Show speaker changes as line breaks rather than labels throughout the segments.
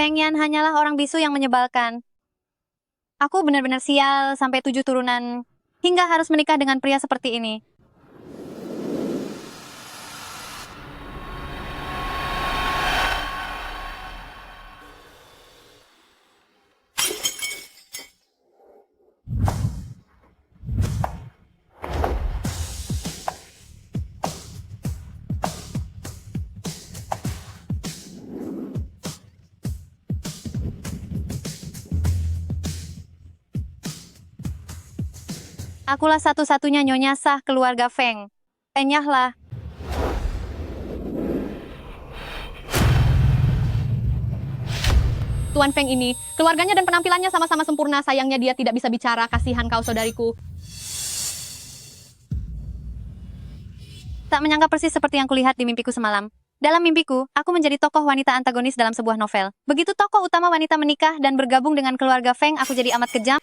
Feng Yan hanyalah orang bisu yang menyebalkan. Aku benar-benar sial sampai 7 turunan, hingga harus menikah dengan pria seperti ini. Akulah satu-satunya nyonya sah keluarga Feng. Enyahlah.
Tuan Feng ini, keluarganya dan penampilannya sama-sama sempurna. Sayangnya dia tidak bisa bicara. Kasihan kau, saudariku.
Tak menyangka persis seperti yang kulihat di mimpiku semalam. Dalam mimpiku, aku menjadi tokoh wanita antagonis dalam sebuah novel. Begitu tokoh utama wanita menikah dan bergabung dengan keluarga Feng, aku jadi amat kejam,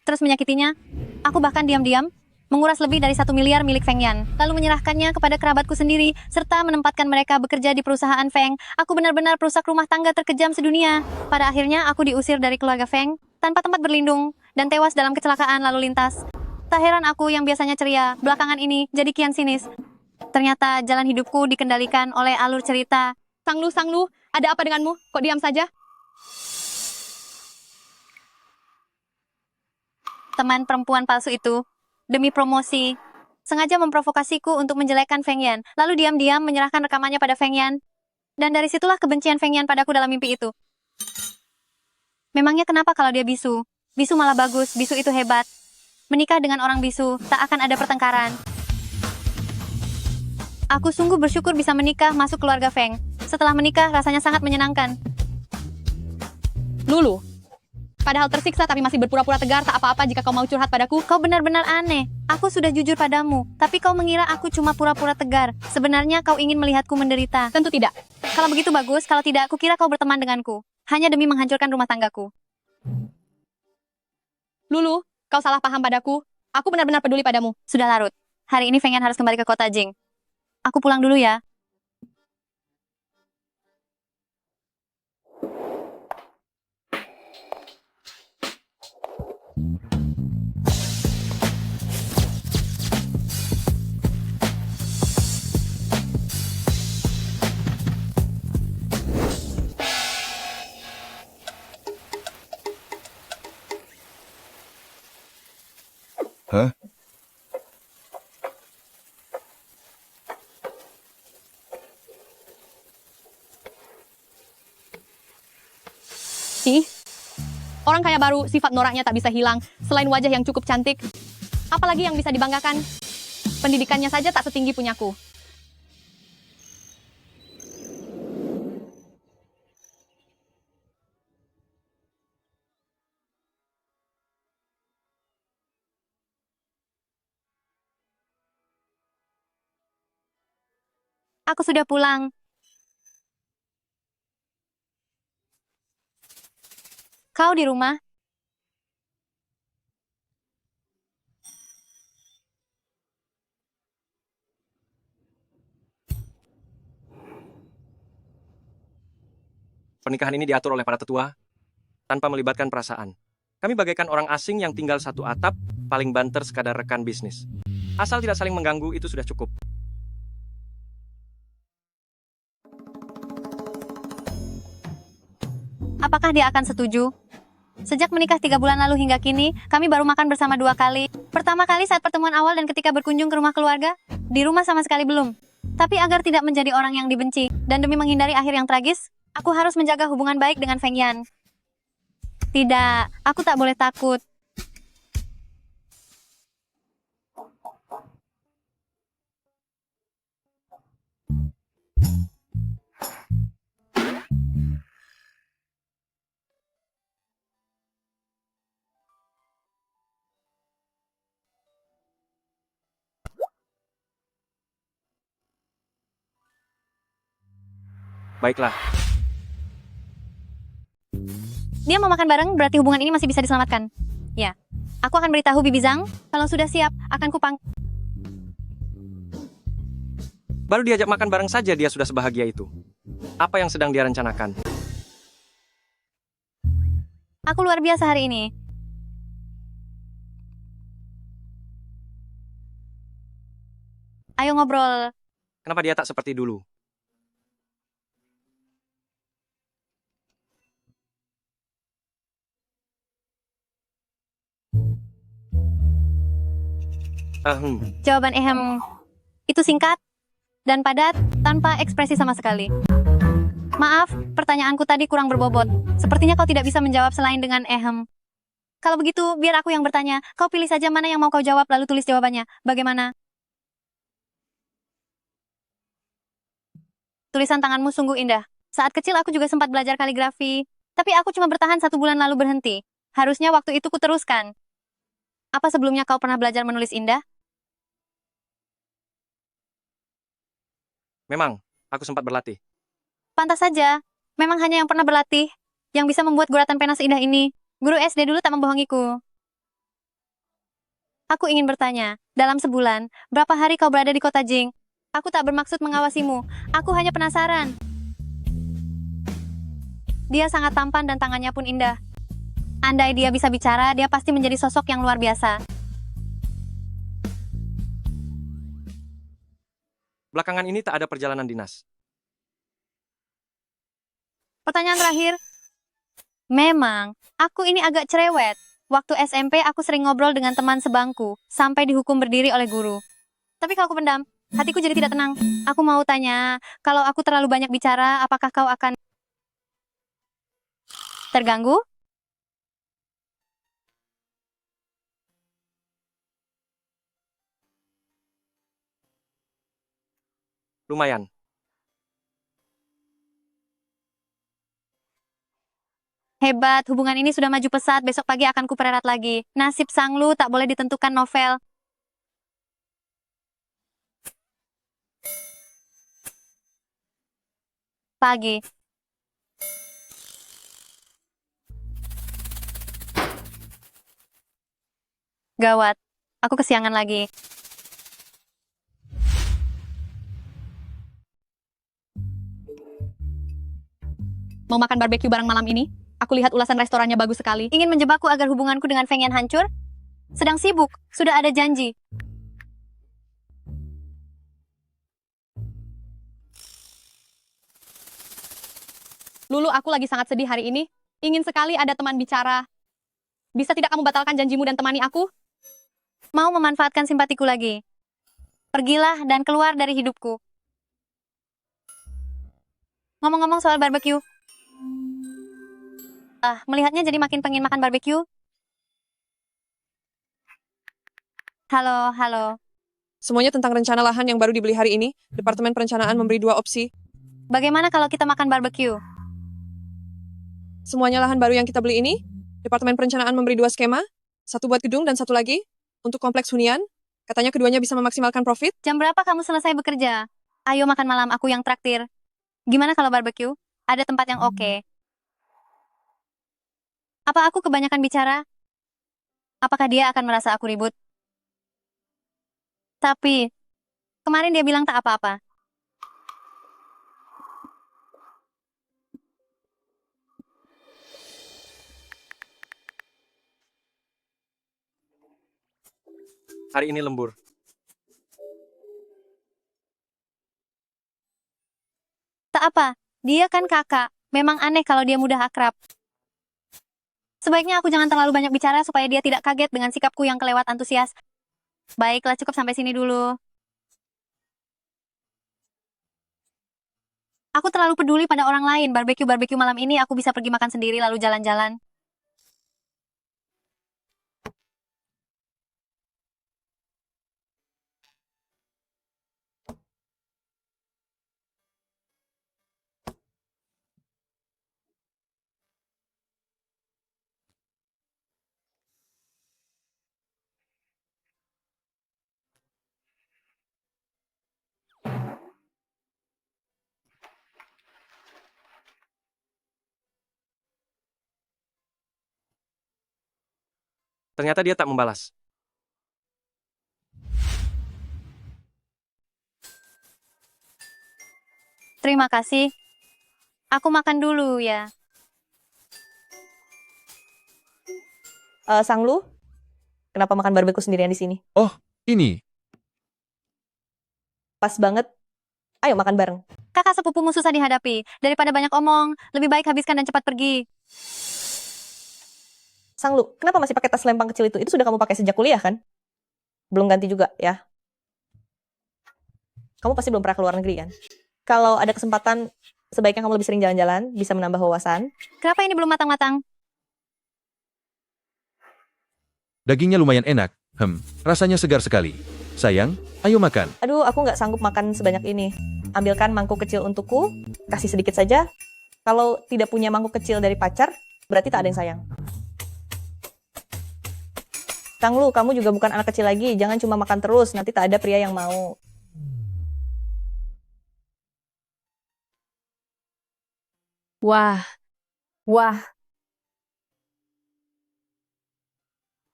terus menyakitinya. Aku bahkan diam-diam menguras lebih dari 1 miliar milik Feng Yan, lalu menyerahkannya kepada kerabatku sendiri, serta menempatkan mereka bekerja di perusahaan Feng. Aku benar-benar perusak rumah tangga terkejam sedunia. Pada akhirnya, aku diusir dari keluarga Feng, tanpa tempat berlindung, dan tewas dalam kecelakaan lalu lintas. Tak heran aku yang biasanya ceria, belakangan ini jadi kian sinis. Ternyata jalan hidupku dikendalikan oleh alur cerita.
Sanglu, ada apa denganmu? Kok diam saja?
Teman perempuan palsu itu, demi promosi, sengaja memprovokasiku untuk menjelekkan Feng Yan, lalu diam-diam menyerahkan rekamannya pada Feng Yan. Dan dari situlah kebencian Feng Yan padaku dalam mimpi itu. Memangnya kenapa kalau dia bisu? Bisu malah bagus, bisu itu hebat. Menikah dengan orang bisu, tak akan ada pertengkaran. Aku sungguh bersyukur bisa menikah masuk keluarga Feng. Setelah menikah, rasanya sangat menyenangkan.
Lulu, padahal tersiksa tapi masih berpura-pura tegar. Tak apa-apa jika kau mau curhat padaku.
Kau benar-benar aneh. Aku sudah jujur padamu, tapi kau mengira aku cuma pura-pura tegar. Sebenarnya kau ingin melihatku menderita.
Tentu tidak.
Kalau begitu bagus, kalau tidak, kukira kau berteman denganku. Hanya demi menghancurkan rumah tanggaku.
Lulu, kau salah paham padaku. Aku benar-benar peduli padamu.
Sudah larut. Hari ini Feng Yan harus kembali ke kota Jing. Aku pulang dulu ya.
Hah?
Ih, orang kaya baru, sifat noraknya tak bisa hilang. Selain wajah yang cukup cantik, apalagi yang bisa dibanggakan? Pendidikannya saja tak setinggi punyaku.
Aku sudah pulang. Kau di rumah?
Pernikahan ini diatur oleh para tetua tanpa melibatkan perasaan. Kami bagaikan orang asing yang tinggal satu atap, paling banter sekadar rekan bisnis. Asal tidak saling mengganggu, itu sudah cukup.
Apakah dia akan setuju? Sejak menikah 3 bulan lalu hingga kini, kami baru makan bersama 2 kali. Pertama kali saat pertemuan awal dan ketika berkunjung ke rumah keluarga, di rumah sama sekali belum. Tapi agar tidak menjadi orang yang dibenci, dan demi menghindari akhir yang tragis, aku harus menjaga hubungan baik dengan Feng Yan. Tidak, aku tak boleh takut.
Baiklah,
Dia mau makan bareng, berarti hubungan ini masih bisa diselamatkan. Ya, aku akan beritahu Bibi Zhang, kalau sudah siap, akan kupang...
baru diajak makan bareng saja dia sudah sebahagia itu. Apa yang sedang dia rencanakan?
Aku luar biasa hari ini. Ayo ngobrol.
Kenapa dia tak seperti dulu?
Jawaban itu singkat dan padat, tanpa ekspresi sama sekali. Maaf, pertanyaanku tadi kurang berbobot. Sepertinya kau tidak bisa menjawab selain dengan Kalau begitu, biar aku yang bertanya. Kau pilih saja mana yang mau kau jawab, lalu tulis jawabannya. Bagaimana? Tulisan tanganmu sungguh indah. Saat kecil aku juga sempat belajar kaligrafi, tapi aku cuma bertahan 1 bulan lalu berhenti. Harusnya waktu itu kuteruskan. Apa sebelumnya kau pernah belajar menulis indah?
Memang, aku sempat berlatih.
Pantas saja. Memang hanya yang pernah berlatih, yang bisa membuat guratan pena seindah ini. Guru SD dulu tak membohongiku. Aku ingin bertanya, dalam sebulan, berapa hari kau berada di kota Jing? Aku tak bermaksud mengawasimu. Aku hanya penasaran. Dia sangat tampan dan tangannya pun indah. Andai dia bisa bicara, dia pasti menjadi sosok yang luar biasa.
Belakangan ini tak ada perjalanan dinas.
Pertanyaan terakhir. Memang, aku ini agak cerewet. Waktu SMP aku sering ngobrol dengan teman sebangku, sampai dihukum berdiri oleh guru. Tapi kalau aku pendam, hatiku jadi tidak tenang. Aku mau tanya, kalau aku terlalu banyak bicara, apakah kau akan terganggu?
Lumayan.
Hebat, hubungan ini sudah maju pesat, besok pagi akan kupererat lagi. Nasib Sanglu tak boleh ditentukan novel. Pagi. Gawat, aku kesiangan lagi.
Mau makan barbeque bareng malam ini? Aku lihat ulasan restorannya bagus sekali.
Ingin menjebakku agar hubunganku dengan Feng Yan hancur? Sedang sibuk, sudah ada janji.
Lulu, aku lagi sangat sedih hari ini. Ingin sekali ada teman bicara. Bisa tidak kamu batalkan janjimu dan temani aku?
Mau memanfaatkan simpatiku lagi. Pergilah dan keluar dari hidupku. Ngomong-ngomong soal barbeque. Melihatnya jadi makin pengen makan barbeque. Halo, halo.
Semuanya tentang rencana lahan yang baru dibeli hari ini. Departemen Perencanaan memberi 2 opsi.
Bagaimana kalau kita makan barbeque?
Semuanya lahan baru yang kita beli ini. Departemen Perencanaan memberi 2 skema. Satu buat gedung dan satu lagi untuk kompleks hunian. Katanya keduanya bisa memaksimalkan profit.
Jam berapa kamu selesai bekerja? Ayo makan malam, aku yang traktir. Gimana kalau barbeque? Ada tempat yang oke. Apa aku kebanyakan bicara? Apakah dia akan merasa aku ribut? Tapi, kemarin dia bilang tak apa-apa.
Hari ini lembur.
Tak apa, dia kan kakak. Memang aneh kalau dia mudah akrab. Sebaiknya aku jangan terlalu banyak bicara supaya dia tidak kaget dengan sikapku yang kelewat antusias. Baiklah, cukup sampai sini dulu. Aku terlalu peduli pada orang lain. Barbeque malam ini aku bisa pergi makan sendiri lalu jalan-jalan.
Ternyata dia tak membalas.
Terima kasih. Aku makan dulu ya.
Sanglu, kenapa makan barbeque sendirian di sini?
Oh, ini.
Pas banget. Ayo makan bareng.
Kakak sepupumu susah dihadapi. Daripada banyak omong, lebih baik habiskan dan cepat pergi.
Sanglu, kenapa masih pakai tas lempang kecil itu? Itu sudah kamu pakai sejak kuliah kan? Belum ganti juga ya? Kamu pasti belum pernah keluar negeri kan? Kalau ada kesempatan, sebaiknya kamu lebih sering jalan-jalan, bisa menambah wawasan.
Kenapa ini belum matang-matang?
Dagingnya lumayan enak. Rasanya segar sekali. Sayang, ayo makan.
Aduh, aku nggak sanggup makan sebanyak ini. Ambilkan mangkuk kecil untukku, kasih sedikit saja. Kalau tidak punya mangkuk kecil dari pacar, berarti tak ada yang sayang. Sanglu, kamu juga bukan anak kecil lagi. Jangan cuma makan terus, nanti tak ada pria yang mau.
Wah,
Wah.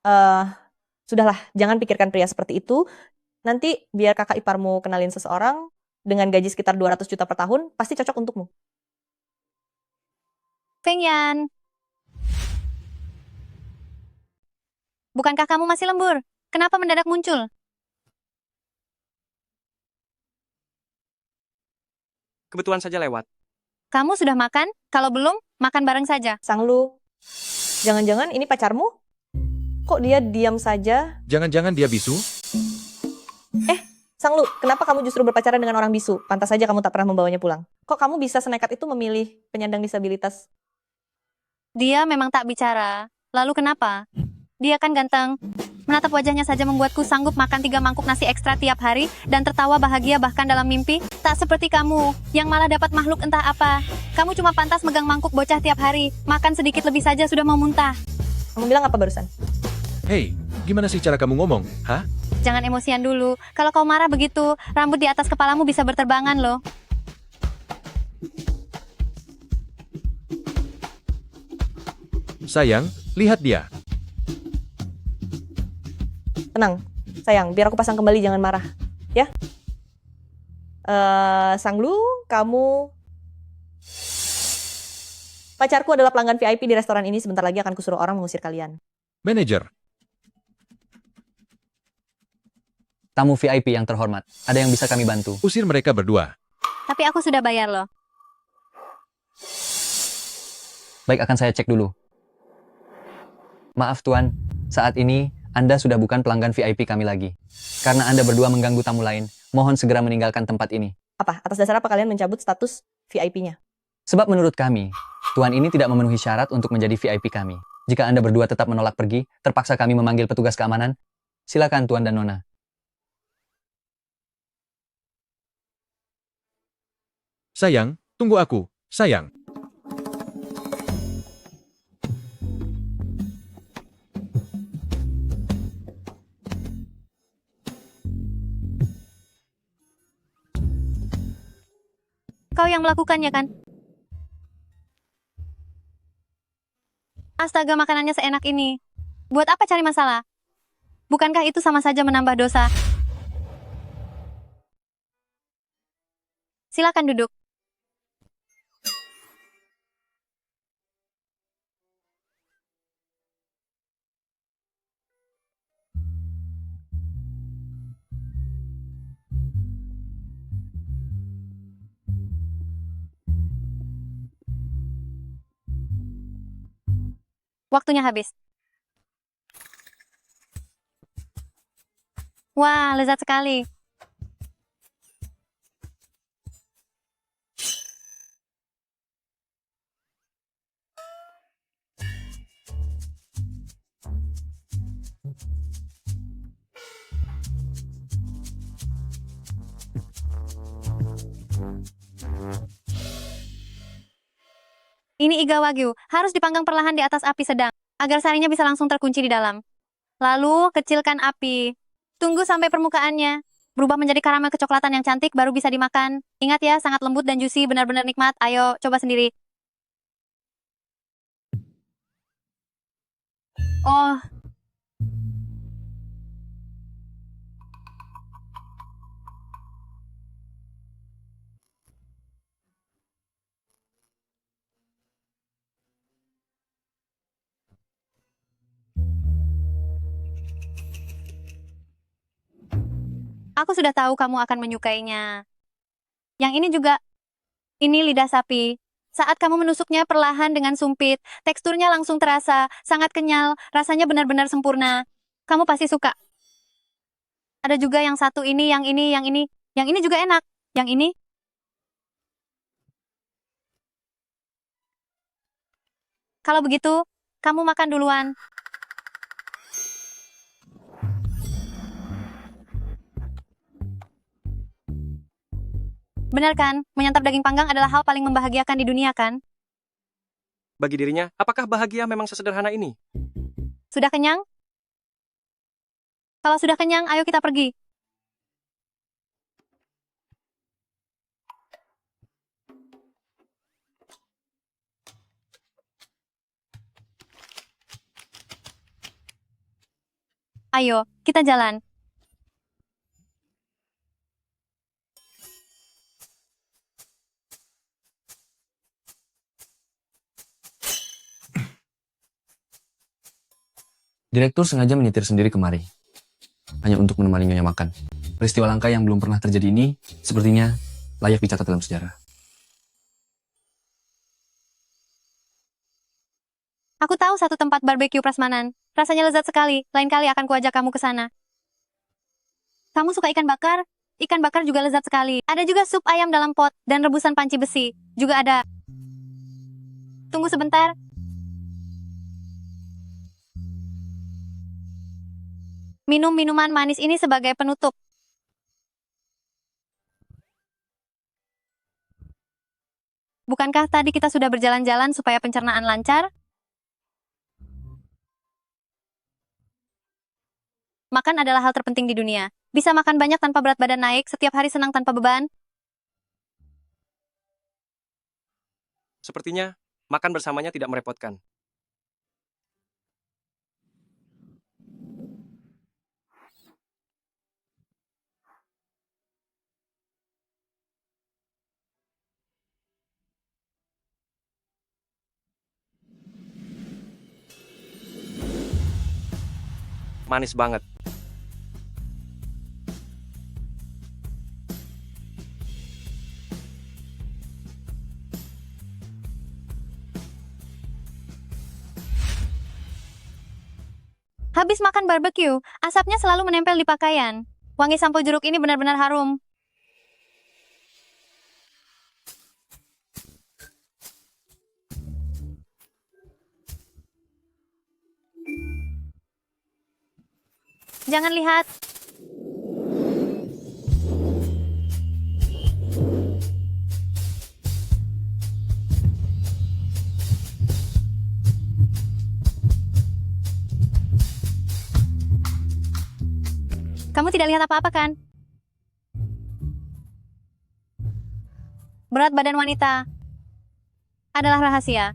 eh Sudahlah, jangan pikirkan pria seperti itu. Nanti biar kakak iparmu kenalin seseorang dengan gaji sekitar 200 juta per tahun, pasti cocok untukmu.
Feng Yan. Bukankah kamu masih lembur? Kenapa mendadak muncul?
Kebetulan saja lewat.
Kamu sudah makan? Kalau belum, makan bareng saja.
Sanglu, jangan-jangan ini pacarmu? Kok dia diam saja?
Jangan-jangan dia bisu?
Sanglu, kenapa kamu justru berpacaran dengan orang bisu? Pantas saja kamu tak pernah membawanya pulang. Kok kamu bisa senekat itu memilih penyandang disabilitas?
Dia memang tak bicara. Lalu kenapa? Dia kan ganteng. Menatap wajahnya saja membuatku sanggup makan 3 mangkuk nasi ekstra tiap hari dan tertawa bahagia bahkan dalam mimpi. Tak seperti kamu, yang malah dapat makhluk entah apa. Kamu cuma pantas megang mangkuk bocah tiap hari. Makan sedikit lebih saja sudah mau muntah.
Kamu bilang apa barusan?
Hei, gimana sih cara kamu ngomong? Hah?
Jangan emosian dulu. Kalau kau marah begitu, rambut di atas kepalamu bisa berterbangan loh.
Sayang, lihat dia.
Tenang, sayang, biar aku pasang kembali, jangan marah. Ya? Sanglu, kamu... Pacarku adalah pelanggan VIP di restoran ini. Sebentar lagi akan kusuruh orang mengusir kalian.
Manajer,
Tamu VIP yang terhormat, ada yang bisa kami bantu?
usir mereka berdua.
Tapi aku sudah bayar loh.
Baik, akan saya cek dulu. Maaf Tuan, saat ini Anda sudah bukan pelanggan VIP kami lagi. Karena Anda berdua mengganggu tamu lain, mohon segera meninggalkan tempat ini.
Apa? Atas dasar apa kalian mencabut status VIP-nya?
Sebab menurut kami, Tuan ini tidak memenuhi syarat untuk menjadi VIP kami. Jika Anda berdua tetap menolak pergi, terpaksa kami memanggil petugas keamanan. Silakan Tuan dan Nona.
Sayang, tunggu aku. Sayang.
Kau yang melakukannya kan? Astaga, makanannya seenak ini. Buat apa cari masalah? Bukankah itu sama saja menambah dosa? Silakan duduk. Waktunya habis. Wah, lezat sekali. Ini iga wagyu, harus dipanggang perlahan di atas api sedang, agar sarinya bisa langsung terkunci di dalam. Lalu, kecilkan api. Tunggu sampai permukaannya berubah menjadi karamel kecoklatan yang cantik, baru bisa dimakan. Ingat ya, sangat lembut dan juicy, benar-benar nikmat. Ayo, coba sendiri. Oh, Aku sudah tahu kamu akan menyukainya. Yang ini juga. Ini lidah sapi. Saat kamu menusuknya perlahan dengan sumpit, teksturnya langsung terasa, sangat kenyal, rasanya benar-benar sempurna. Kamu pasti suka. Ada juga yang satu ini, yang ini, yang ini. Yang ini juga enak. Yang ini. Kalau begitu, kamu makan duluan. Benar kan? Menyantap daging panggang adalah hal paling membahagiakan di dunia kan?
Bagi dirinya, apakah bahagia memang sesederhana ini?
Sudah kenyang? Kalau sudah kenyang, ayo kita pergi. Ayo, kita jalan.
Direktur sengaja menyetir sendiri kemari. Hanya untuk menemani Nyonya makan. Peristiwa langka yang belum pernah terjadi ini, sepertinya layak dicatat dalam sejarah.
Aku tahu satu tempat barbeque prasmanan. Rasanya lezat sekali. Lain kali akan kuajak kamu ke sana. Kamu suka ikan bakar? Ikan bakar juga lezat sekali. Ada juga sup ayam dalam pot dan rebusan panci besi. Juga ada. Tunggu sebentar. Minum minuman manis ini sebagai penutup. Bukankah tadi kita sudah berjalan-jalan supaya pencernaan lancar? Makan adalah hal terpenting di dunia. Bisa makan banyak tanpa berat badan naik, setiap hari senang tanpa beban.
Sepertinya, makan bersamanya tidak merepotkan. Manis banget.
Habis makan barbeque, asapnya selalu menempel di pakaian. Wangi sampo jeruk ini benar-benar harum. Jangan lihat. Kamu tidak lihat apa-apa kan? Berat badan wanita adalah rahasia.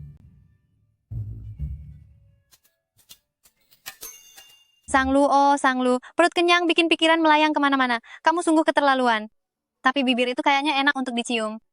Sanglu, oh Sanglu, perut kenyang bikin pikiran melayang kemana-mana. Kamu sungguh keterlaluan. Tapi bibir itu kayaknya enak untuk dicium.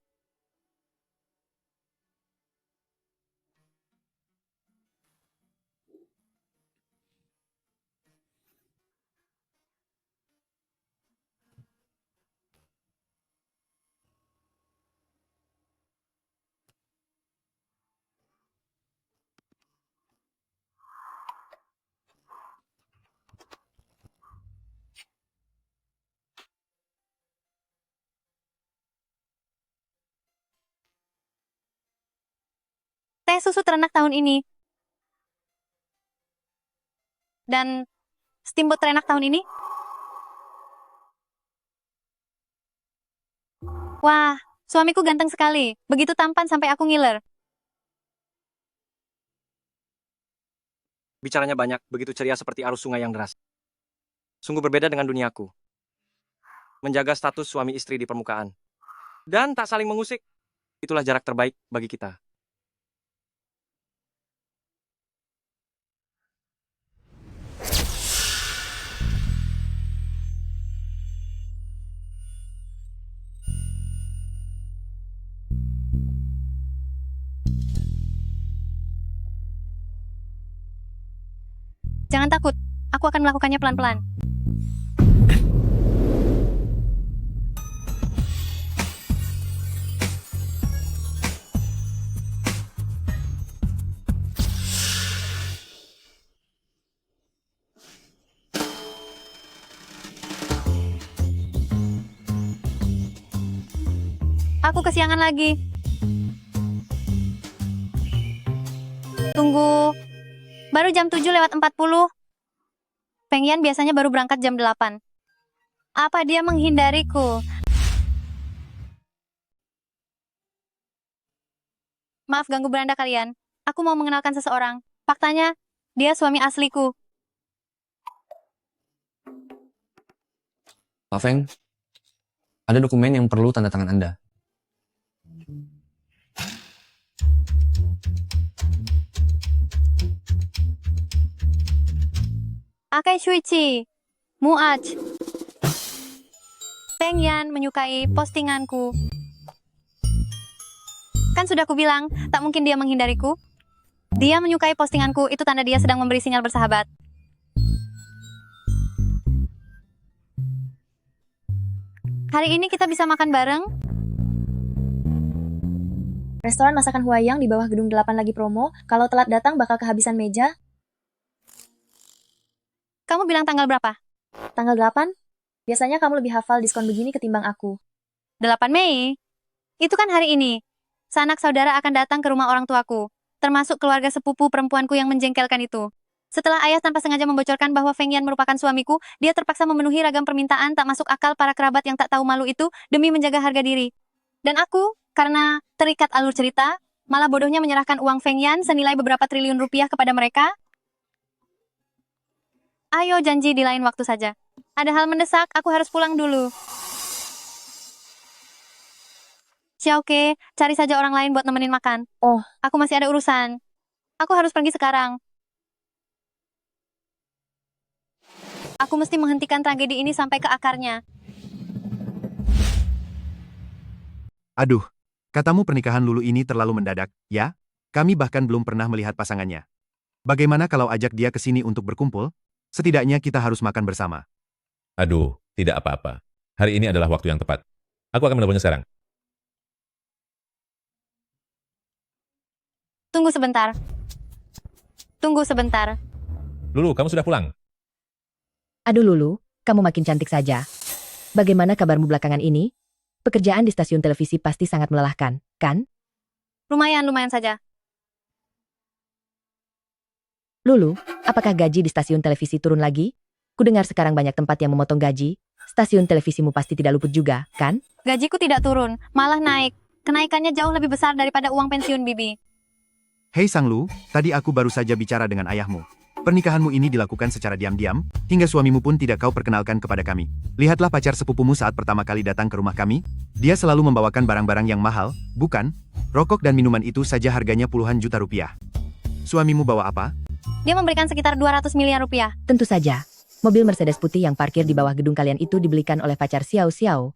Teh susu teranak tahun ini. Dan steamboat terenak tahun ini. Wah, suamiku ganteng sekali. Begitu tampan sampai aku ngiler.
Bicaranya banyak, begitu ceria seperti arus sungai yang deras. Sungguh berbeda dengan duniaku. Menjaga status suami istri di permukaan. Dan tak saling mengusik. Itulah jarak terbaik bagi kita.
Jangan takut, aku akan melakukannya pelan-pelan. Aku kesiangan lagi. Tunggu. Baru jam 7:40. Feng Yan biasanya baru berangkat jam 8. Apa dia menghindariku? Maaf ganggu beranda kalian. Aku mau mengenalkan seseorang. Faktanya, dia suami asliku.
Pak Feng, ada dokumen yang perlu tanda tangan Anda.
Akai Shuichi. Muaj. Feng Yan menyukai postinganku. Kan sudah kubilang, tak mungkin dia menghindariku. Dia menyukai postinganku, itu tanda dia sedang memberi sinyal bersahabat. Hari ini kita bisa makan bareng.
Restoran masakan Huayang di bawah gedung 8 lagi promo. Kalau telat datang bakal kehabisan meja.
Kamu bilang tanggal berapa?
Tanggal 8? Biasanya kamu lebih hafal diskon begini ketimbang aku.
8 Mei. Itu kan hari ini. Sanak saudara akan datang ke rumah orang tuaku, termasuk keluarga sepupu perempuanku yang menjengkelkan itu. Setelah ayah tanpa sengaja membocorkan bahwa Feng Yan merupakan suamiku, dia terpaksa memenuhi ragam permintaan tak masuk akal para kerabat yang tak tahu malu itu demi menjaga harga diri. Dan aku, karena terikat alur cerita, malah bodohnya menyerahkan uang Feng Yan senilai beberapa triliun rupiah kepada mereka. Ayo janji di lain waktu saja. Ada hal mendesak, aku harus pulang dulu. Xiaoke, cari saja orang lain buat nemenin makan.
Oh.
Aku masih ada urusan. Aku harus pergi sekarang. Aku mesti menghentikan tragedi ini sampai ke akarnya.
Aduh, katamu pernikahan Lulu ini terlalu mendadak, ya? Kami bahkan belum pernah melihat pasangannya. Bagaimana kalau ajak dia ke sini untuk berkumpul? Setidaknya kita harus makan bersama.
Aduh, tidak apa-apa. Hari ini adalah waktu yang tepat. Aku akan menemunya sekarang.
Tunggu sebentar. Tunggu sebentar.
Lulu, kamu sudah pulang?
Aduh Lulu, kamu makin cantik saja. Bagaimana kabarmu belakangan ini? Pekerjaan di stasiun televisi pasti sangat melelahkan, kan?
Lumayan saja.
Lulu, apakah gaji di stasiun televisi turun lagi? Kudengar sekarang banyak tempat yang memotong gaji. Stasiun televisimu pasti tidak luput juga, kan?
Gajiku tidak turun, malah naik. Kenaikannya jauh lebih besar daripada uang pensiun Bibi.
Hei Sang Lu, tadi aku baru saja bicara dengan ayahmu. Pernikahanmu ini dilakukan secara diam-diam, hingga suamimu pun tidak kau perkenalkan kepada kami. Lihatlah pacar sepupumu saat pertama kali datang ke rumah kami. Dia selalu membawakan barang-barang yang mahal, bukan? Rokok dan minuman itu saja harganya puluhan juta rupiah. Suamimu bawa apa?
Dia memberikan sekitar 200 miliar rupiah.
Tentu saja. Mobil Mercedes putih yang parkir di bawah gedung kalian itu dibelikan oleh pacar Xiao Xiao.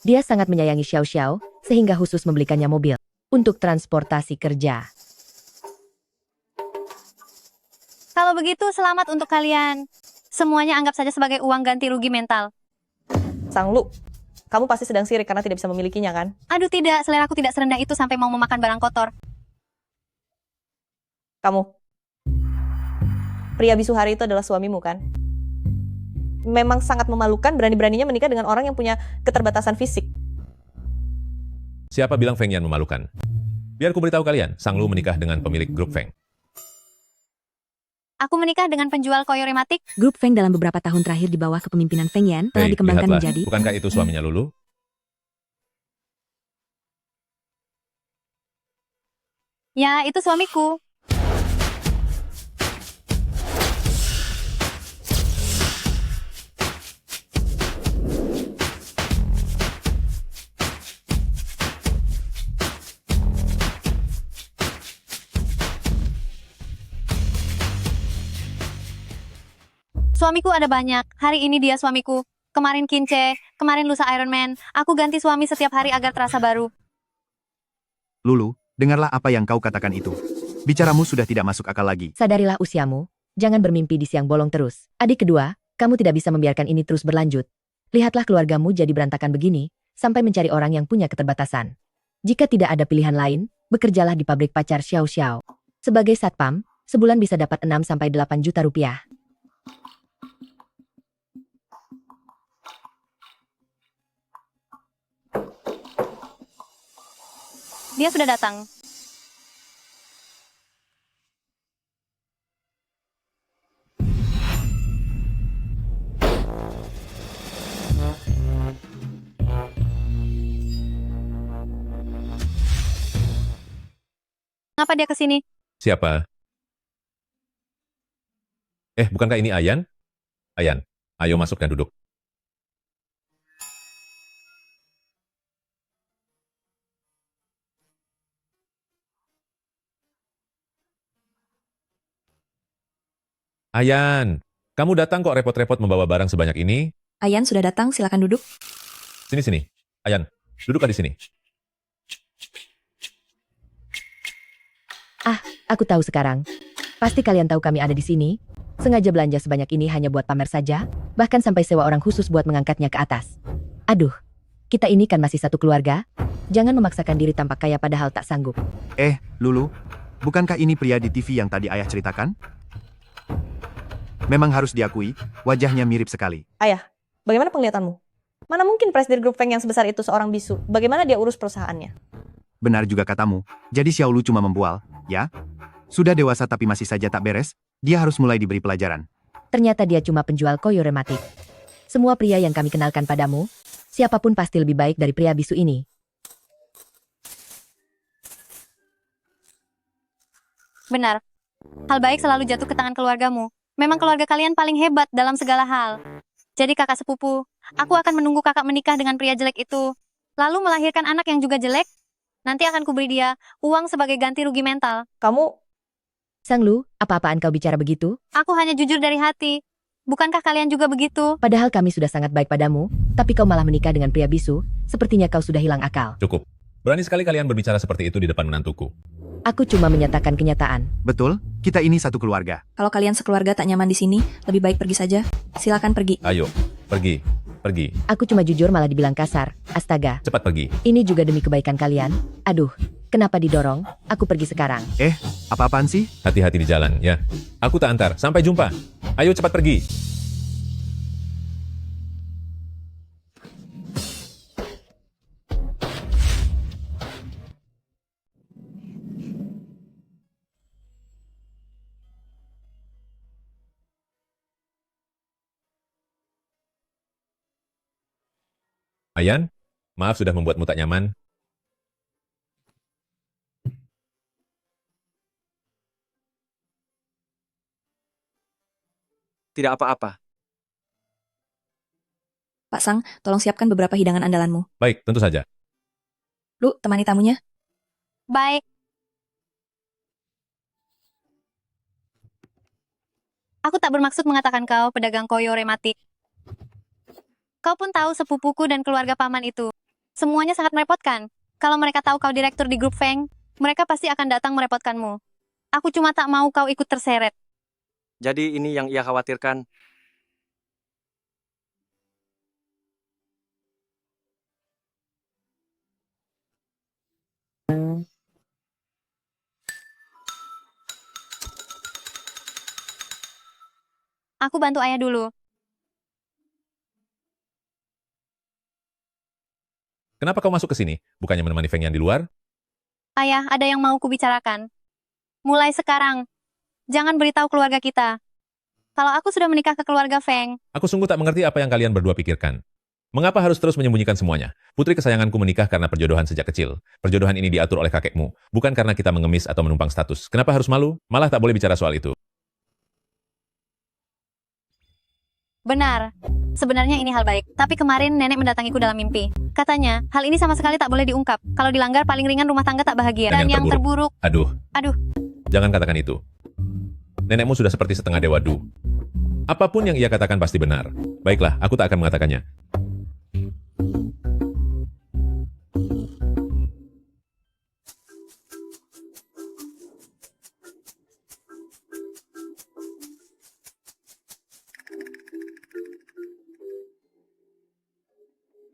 Dia sangat menyayangi Xiao Xiao, sehingga khusus membelikannya mobil untuk transportasi kerja.
Kalau begitu, selamat untuk kalian. Semuanya anggap saja sebagai uang ganti rugi mental.
Sang Lu, kamu pasti sedang sirik karena tidak bisa memilikinya, kan?
Aduh tidak, seleraku tidak serendah itu sampai mau memakan barang kotor.
Kamu. Pria bisu hari itu adalah suamimu, kan? Memang sangat memalukan berani-beraninya menikah dengan orang yang punya keterbatasan fisik.
Siapa bilang Feng Yan memalukan? Biar ku beritahu kalian, Sang Lu menikah dengan pemilik grup Feng.
Aku menikah dengan penjual koyo rematik.
Grup Feng dalam beberapa tahun terakhir di bawah kepemimpinan Feng Yan telah
Hei,
dikembangkan
lihatlah.
menjadi...
Bukankah itu suaminya Lulu?
Ya, itu suamiku. Suamiku ada banyak. Hari ini dia suamiku. Kemarin Kince, kemarin lusa Iron Man. Aku ganti suami setiap hari agar terasa baru.
Lulu, dengarlah apa yang kau katakan itu. Bicaramu sudah tidak masuk akal lagi.
Sadarilah usiamu, jangan bermimpi di siang bolong terus. Adik kedua, kamu tidak bisa membiarkan ini terus berlanjut. Lihatlah keluargamu jadi berantakan begini, sampai mencari orang yang punya keterbatasan. Jika tidak ada pilihan lain, bekerjalah di pabrik pacar Xiao Xiao. Sebagai satpam, sebulan bisa dapat 6-8 juta rupiah.
Dia sudah datang. Ngapa dia ke sini?
Siapa? Bukankah ini Ayan? Ayan, ayo masuk dan duduk. Ayan, kamu datang kok repot-repot membawa barang sebanyak ini?
Ayan sudah datang, silakan duduk.
Sini. Ayan, duduklah di sini.
Aku tahu sekarang. Pasti kalian tahu kami ada di sini. Sengaja belanja sebanyak ini hanya buat pamer saja, bahkan sampai sewa orang khusus buat mengangkatnya ke atas. Aduh, kita ini kan masih satu keluarga. Jangan memaksakan diri tampak kaya padahal tak sanggup.
Lulu, bukankah ini pria di TV yang tadi ayah ceritakan? Memang harus diakui, wajahnya mirip sekali.
Ayah, bagaimana penglihatanmu? Mana mungkin presiden grup Feng yang sebesar itu seorang bisu? Bagaimana dia urus perusahaannya?
Benar juga katamu, jadi Xiaolu cuma membual, ya? Sudah dewasa tapi masih saja tak beres, dia harus mulai diberi pelajaran.
Ternyata dia cuma penjual koyo rematik. Semua pria yang kami kenalkan padamu, siapapun pasti lebih baik dari pria bisu ini.
Benar. Hal baik selalu jatuh ke tangan keluargamu. Memang keluarga kalian paling hebat dalam segala hal. Jadi kakak sepupu, aku akan menunggu kakak menikah dengan pria jelek itu. Lalu melahirkan anak yang juga jelek. Nanti akan kuberi dia uang sebagai ganti rugi mental.
Kamu,
Sanglu, apa-apaan kau bicara begitu?
Aku hanya jujur dari hati. Bukankah kalian juga begitu?
Padahal kami sudah sangat baik padamu, tapi kau malah menikah dengan pria bisu, sepertinya kau sudah hilang akal.
Cukup. Berani sekali kalian berbicara seperti itu di depan menantuku.
Aku cuma menyatakan kenyataan.
Betul, kita ini satu keluarga.
Kalau kalian sekeluarga tak nyaman di sini, lebih baik pergi saja. Silakan pergi.
Ayo, pergi.
Aku cuma jujur malah dibilang kasar. Astaga,
Cepat pergi.
ini juga demi kebaikan kalian. Aduh, kenapa didorong? Aku pergi sekarang.
Apa-apaan sih?
Hati-hati di jalan, ya. Aku tak antar. Sampai jumpa. Ayo cepat pergi. Ayan, maaf sudah membuatmu tak nyaman.
Tidak apa-apa.
Pak Sang, tolong siapkan beberapa hidangan andalanmu.
Baik, tentu saja.
Lu, temani tamunya.
Baik. Aku tak bermaksud mengatakan kau pedagang koyo rematik. Kau pun tahu sepupuku dan keluarga paman itu. Semuanya sangat merepotkan. Kalau mereka tahu kau direktur di grup Feng, mereka pasti akan datang merepotkanmu. Aku cuma tak mau kau ikut terseret.
Jadi ini yang ia khawatirkan.
Aku bantu ayah dulu.
Kenapa kau masuk ke sini? Bukannya menemani Feng yang di luar?
Ayah, ada yang mau kubicarakan. Mulai sekarang, jangan beritahu keluarga kita. Kalau aku sudah menikah ke keluarga Feng,
Aku sungguh tak mengerti apa yang kalian berdua pikirkan. Mengapa harus terus menyembunyikan semuanya? Putri kesayanganku menikah karena perjodohan sejak kecil. Perjodohan ini diatur oleh kakekmu, bukan karena kita mengemis atau menumpang status. Kenapa harus malu? Malah tak boleh bicara soal itu.
benar. Sebenarnya ini hal baik, tapi kemarin nenek mendatangiku dalam mimpi. Katanya, hal ini sama sekali tak boleh diungkap. Kalau dilanggar paling ringan rumah tangga tak bahagia. Dan yang terburuk,
Aduh.
Aduh.
Jangan katakan itu. Nenekmu sudah seperti setengah dewa Du. Apapun yang ia katakan pasti benar. Baiklah, aku tak akan mengatakannya.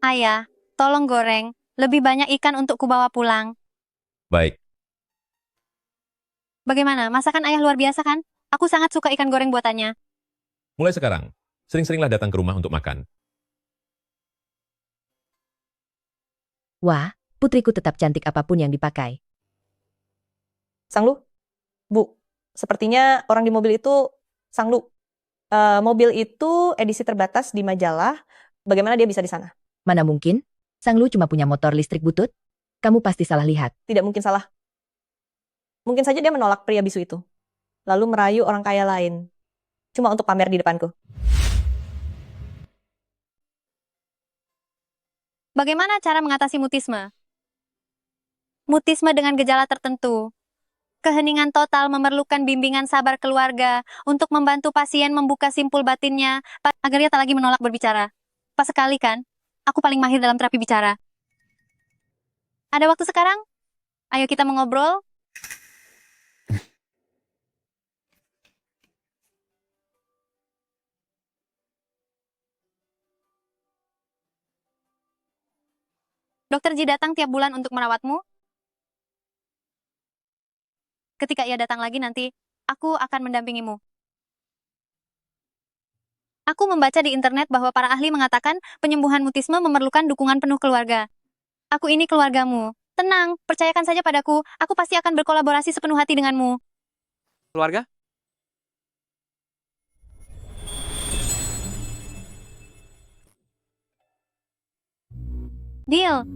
ayah, tolong goreng. Lebih banyak ikan untuk kubawa pulang.
Baik.
Bagaimana, masakan ayah luar biasa kan? Aku sangat suka ikan goreng buatannya.
Mulai sekarang, sering-seringlah datang ke rumah untuk makan.
Wah, putriku tetap cantik apapun yang dipakai.
Sanglu, Bu, sepertinya orang di mobil itu Sanglu. Mobil itu edisi terbatas di majalah. Bagaimana dia bisa di sana?
Mana mungkin? Sanglu cuma punya motor listrik butut? Kamu pasti salah lihat.
Tidak mungkin salah. Mungkin saja dia menolak pria bisu itu. Lalu merayu orang kaya lain. Cuma untuk pamer di depanku.
Bagaimana cara mengatasi mutisme? Mutisme dengan gejala tertentu. Keheningan total memerlukan bimbingan sabar keluarga untuk membantu pasien membuka simpul batinnya agar ia tak lagi menolak berbicara. Pas sekali kan? Aku paling mahir dalam terapi bicara. Ada waktu sekarang? Ayo kita mengobrol. Dokter Ji datang tiap bulan untuk merawatmu. Ketika ia datang lagi nanti, aku akan mendampingimu. Aku membaca di internet bahwa para ahli mengatakan penyembuhan mutisme memerlukan dukungan penuh keluarga. Aku ini keluargamu. Tenang, percayakan saja padaku, aku pasti akan berkolaborasi sepenuh hati denganmu.
Keluarga?
Deal.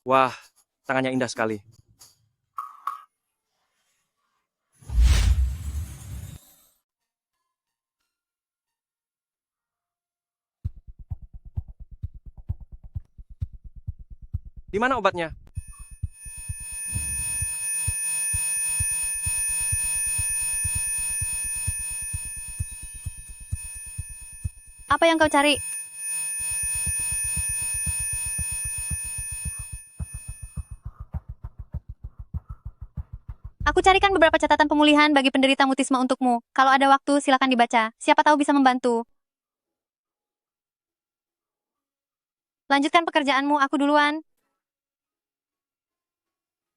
Wah, tangannya indah sekali. Di mana obatnya?
Apa yang kau cari? Aku carikan beberapa catatan pemulihan bagi penderita mutisme untukmu. Kalau ada waktu, silakan dibaca. Siapa tahu bisa membantu. Lanjutkan pekerjaanmu, aku duluan.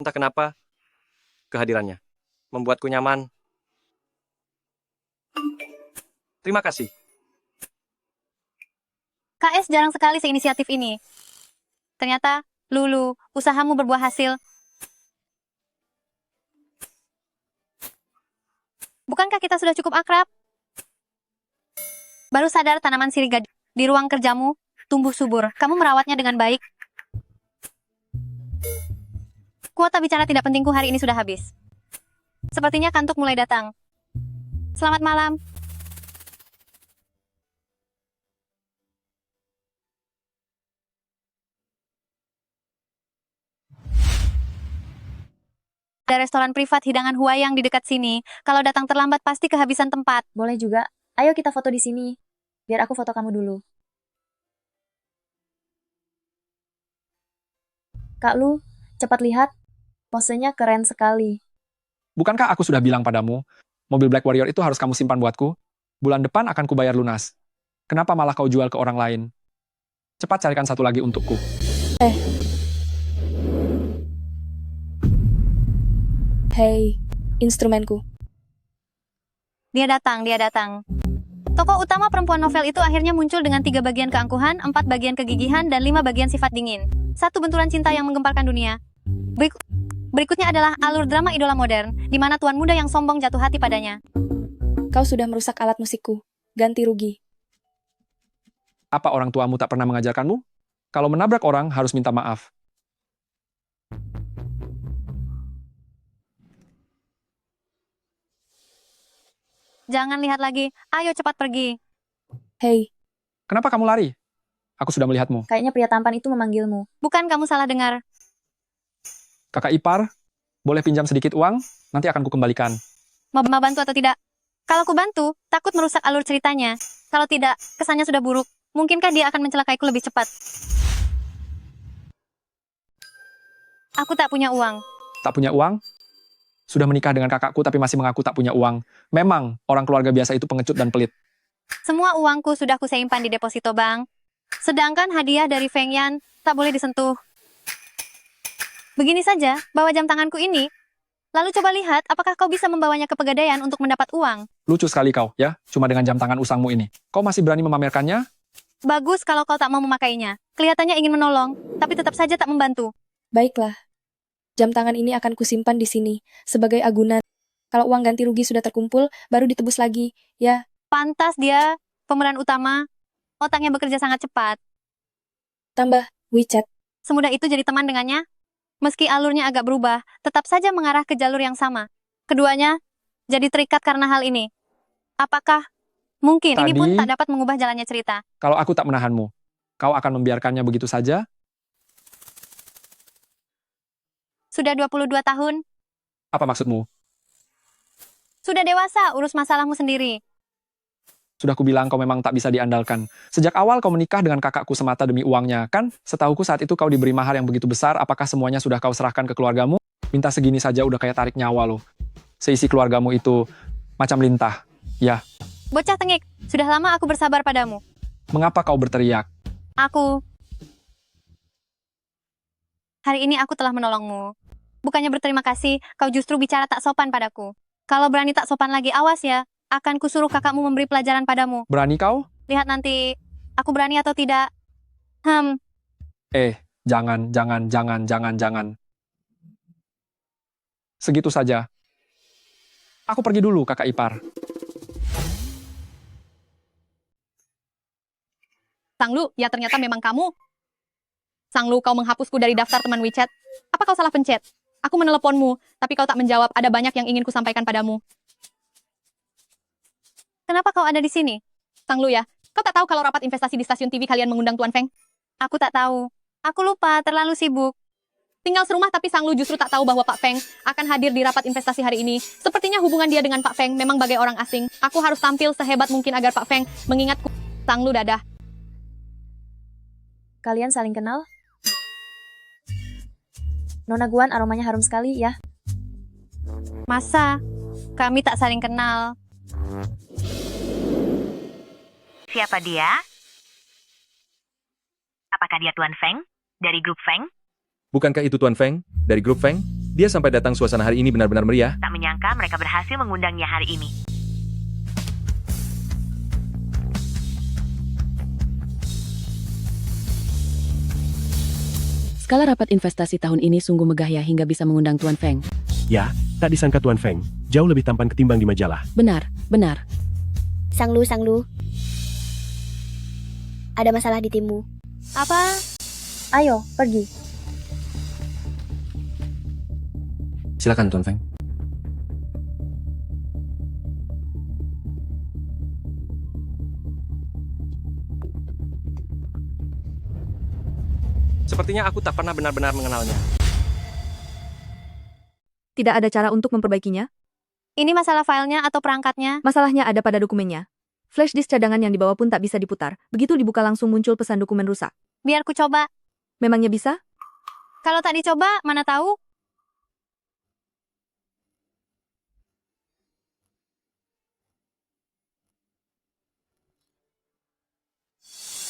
Entah kenapa, kehadirannya membuatku nyaman. Terima kasih.
KS jarang sekali seinisiatif ini. Ternyata, Lulu, usahamu berbuah hasil. Bukankah kita sudah cukup akrab? Baru sadar tanaman siriga di ruang kerjamu tumbuh subur. Kamu merawatnya dengan baik. Kuota bicara tidak pentingku hari ini sudah habis. Sepertinya kantuk mulai datang. Selamat malam. Ada restoran privat hidangan Huayang di dekat sini. Kalau datang terlambat pasti kehabisan tempat.
Boleh juga. Ayo kita foto di sini. Biar aku foto kamu dulu. Kak Lu, cepat lihat. Posenya keren sekali.
Bukankah aku sudah bilang padamu, mobil Black Warrior itu harus kamu simpan buatku? Bulan depan akan kubayar lunas. Kenapa malah kau jual ke orang lain? Cepat carikan satu lagi untukku.
Hei, instrumenku.
Dia datang, dia datang. Tokoh utama perempuan novel itu akhirnya muncul dengan 3 bagian keangkuhan, 4 bagian kegigihan, dan 5 bagian sifat dingin. 1 benturan cinta yang menggemparkan dunia. Berikutnya adalah alur drama idola modern, di mana tuan muda yang sombong jatuh hati padanya.
Kau sudah merusak alat musikku. Ganti rugi.
Apa orang tuamu tak pernah mengajarkanmu? Kalau menabrak orang, harus minta maaf.
Jangan lihat lagi, ayo cepat pergi.
Hei,
Kenapa kamu lari? Aku sudah melihatmu.
kayaknya pria tampan itu memanggilmu.
Bukan kamu salah dengar.
Kakak ipar, boleh pinjam sedikit uang? Nanti akan kukembalikan.
Mau bantu atau tidak? Kalau ku bantu, takut merusak alur ceritanya. Kalau tidak, kesannya sudah buruk. Mungkinkah dia akan mencelakaiku lebih cepat? Aku tak punya uang.
Tak punya uang? Sudah menikah dengan kakakku tapi masih mengaku tak punya uang. Memang, orang keluarga biasa itu pengecut dan pelit.
Semua uangku sudah kusimpan di deposito bank. Sedangkan hadiah dari Feng Yan tak boleh disentuh. Begini saja, bawa jam tanganku ini. Lalu coba lihat apakah kau bisa membawanya ke pegadaian untuk mendapat uang.
Lucu sekali kau, ya? Cuma dengan jam tangan usangmu ini. Kau masih berani memamerkannya?
Bagus kalau kau tak mau memakainya. Kelihatannya ingin menolong, tapi tetap saja tak membantu.
Baiklah. Jam tangan ini akan kusimpan di sini, sebagai agunan. Kalau uang ganti rugi sudah terkumpul, baru ditebus lagi, ya.
Pantas dia, pemeran utama. Otaknya bekerja sangat cepat.
Tambah, WeChat.
Semudah itu jadi teman dengannya? Meski alurnya agak berubah, tetap saja mengarah ke jalur yang sama. Keduanya jadi terikat karena hal ini. Apakah mungkin ini pun
Tadi-
tak dapat mengubah jalannya cerita?
Kalau aku tak menahanmu, kau akan membiarkannya begitu saja?
Sudah 22 tahun,
Apa maksudmu?
sudah dewasa, urus masalahmu sendiri.
Sudah kubilang kau memang tak bisa diandalkan. Sejak awal kau menikah dengan kakakku semata demi uangnya, kan? Setauku saat itu kau diberi mahar yang begitu besar, apakah semuanya sudah kau serahkan ke keluargamu? Minta segini saja udah kayak tarik nyawa loh. Seisi keluargamu itu macam lintah. Ya,
Bocah tengik, sudah lama aku bersabar padamu.
mengapa kau berteriak?
Aku... Hari ini aku telah menolongmu. Bukannya berterima kasih, kau justru bicara tak sopan padaku. Kalau berani tak sopan lagi, awas ya. Akan kusuruh kakakmu memberi pelajaran padamu.
Berani kau?
Lihat nanti, aku berani atau tidak.
Jangan. Segitu saja. Aku pergi dulu, kakak ipar.
Sanglu, ya ternyata memang kamu. Sanglu, kau menghapusku dari daftar teman WeChat. Apa kau salah pencet? Aku meneleponmu, tapi kau tak menjawab. Ada banyak yang ingin kusampaikan padamu. Kenapa kau ada di sini? Sanglu ya, kau tak tahu kalau rapat investasi di stasiun TV kalian mengundang Tuan Feng? Aku tak tahu. Aku lupa, terlalu sibuk. Tinggal serumah tapi Sanglu justru tak tahu bahwa Pak Feng akan hadir di rapat investasi hari ini. Sepertinya hubungan dia dengan Pak Feng memang bagai orang asing. Aku harus tampil sehebat mungkin agar Pak Feng mengingatku. Sanglu dadah.
Kalian saling kenal? Nona Guan aromanya harum sekali, ya.
Masa? Kami tak saling kenal.
Siapa dia? Apakah dia Tuan Feng? Dari grup Feng?
Bukankah itu Tuan Feng, dari grup Feng? Dia sampai datang suasana hari ini benar-benar meriah.
Tak menyangka mereka berhasil mengundangnya hari ini.
Skala rapat investasi tahun ini sungguh megah ya hingga bisa mengundang Tuan Feng.
Ya, tak disangka Tuan Feng. Jauh lebih tampan ketimbang di majalah.
Benar.
Sanglu. Ada masalah di timmu.
Apa?
Ayo, pergi.
Silakan Tuan Feng.
Sepertinya aku tak pernah benar-benar mengenalnya.
Tidak ada cara untuk memperbaikinya?
Ini masalah filenya atau perangkatnya?
Masalahnya ada pada dokumennya. Flash disk cadangan yang dibawa pun tak bisa diputar. Begitu dibuka langsung muncul pesan dokumen rusak.
Biar ku coba.
Memangnya bisa?
Kalau tak dicoba, mana tahu?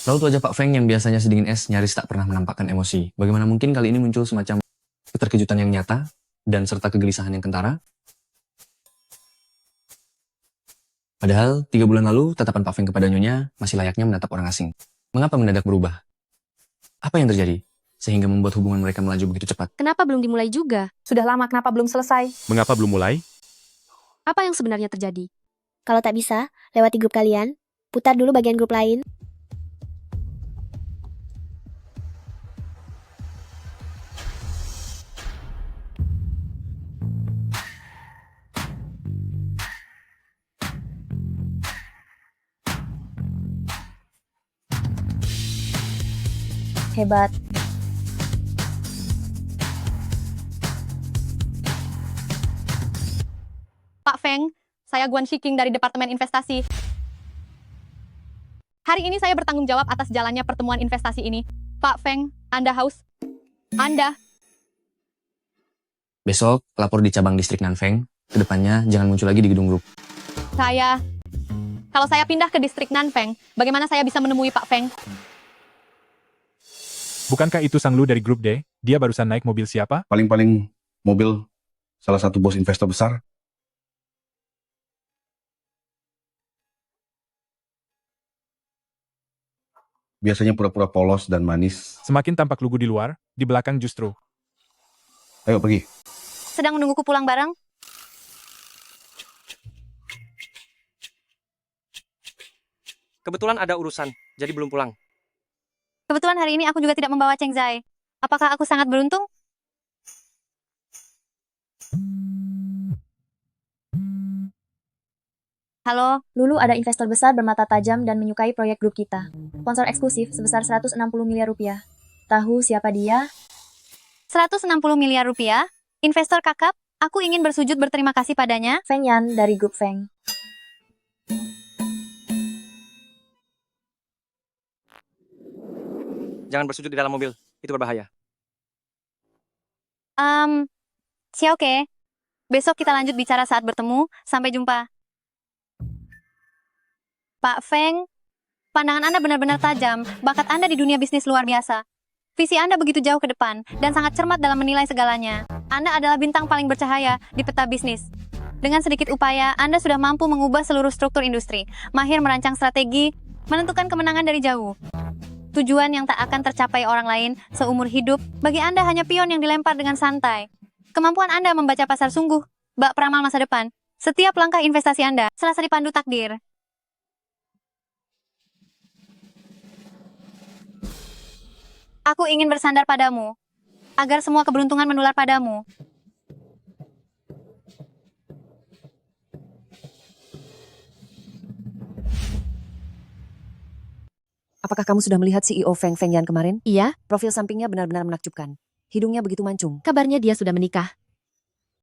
Raut wajah Pak Feng yang biasanya sedingin es nyaris tak pernah menampakkan emosi. Bagaimana mungkin kali ini muncul semacam keterkejutan yang nyata dan serta kegelisahan yang kentara? Padahal 3 bulan lalu tatapan Pak Feng kepada Nyonya masih layaknya menatap orang asing. Mengapa mendadak berubah? Apa yang terjadi sehingga membuat hubungan mereka melaju begitu cepat?
Kenapa belum dimulai juga?
Sudah lama kenapa belum selesai?
Mengapa belum mulai?
Apa yang sebenarnya terjadi?
Kalau tak bisa, lewati grup kalian. Putar dulu bagian grup lain. Hebat.
Pak Feng, saya Guan Shiking dari Departemen Investasi. Hari ini saya bertanggung jawab atas jalannya pertemuan investasi ini. Pak Feng, Anda haus? Anda?
Besok, lapor di cabang distrik Nanfeng. Kedepannya, jangan muncul lagi di gedung grup.
Kalau saya pindah ke distrik Nanfeng, bagaimana saya bisa menemui Pak Feng?
Bukankah itu Sang Lu dari grup D? Dia barusan naik mobil siapa?
Paling-paling mobil
salah satu bos investor besar. Biasanya pura-pura polos dan manis.
Semakin tampak lugu di luar, di belakang justru.
Ayo pergi.
Sedang menungguku pulang bareng?
Kebetulan ada urusan, jadi belum pulang.
Kebetulan hari ini aku juga tidak membawa Cheng Zai. Apakah aku sangat beruntung? Halo,
Lulu ada investor besar bermata tajam dan menyukai proyek grup kita. Sponsor eksklusif sebesar 160 miliar rupiah. Tahu siapa dia?
160 miliar rupiah? Investor kakap? Aku ingin bersujud berterima kasih padanya.
Feng Yan dari grup Feng.
Jangan bersujud di dalam mobil, itu berbahaya.
Xiaoke. Besok kita lanjut bicara saat bertemu. Sampai jumpa. Pak Feng, pandangan Anda benar-benar tajam. Bakat Anda di dunia bisnis luar biasa. Visi Anda begitu jauh ke depan dan sangat cermat dalam menilai segalanya. Anda adalah bintang paling bercahaya di peta bisnis. Dengan sedikit upaya, Anda sudah mampu mengubah seluruh struktur industri, mahir merancang strategi, menentukan kemenangan dari jauh. Tujuan yang tak akan tercapai orang lain seumur hidup, bagi Anda hanya pion yang dilempar dengan santai. Kemampuan Anda membaca pasar sungguh, bak peramal masa depan. Setiap langkah investasi Anda serasa dipandu takdir. Aku ingin bersandar padamu, agar semua keberuntungan menular padamu.
Apakah kamu sudah melihat CEO Feng Yan kemarin?
Iya,
Profil sampingnya benar-benar menakjubkan. Hidungnya begitu mancung.
kabarnya dia sudah menikah.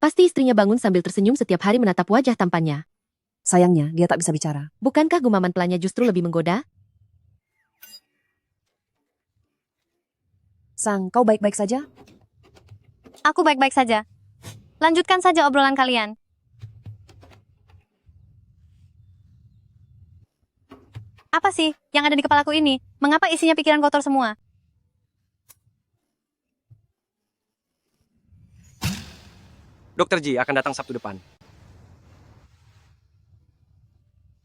Pasti istrinya bangun sambil tersenyum setiap hari menatap wajah tampannya.
Sayangnya, dia tak bisa bicara.
Bukankah gumaman pelannya justru lebih menggoda?
Sang, kau baik-baik saja?
Aku baik-baik saja. Lanjutkan saja obrolan kalian. Apa sih yang ada di kepalaku ini? Mengapa isinya pikiran kotor semua?
Dr. Ji akan datang Sabtu depan.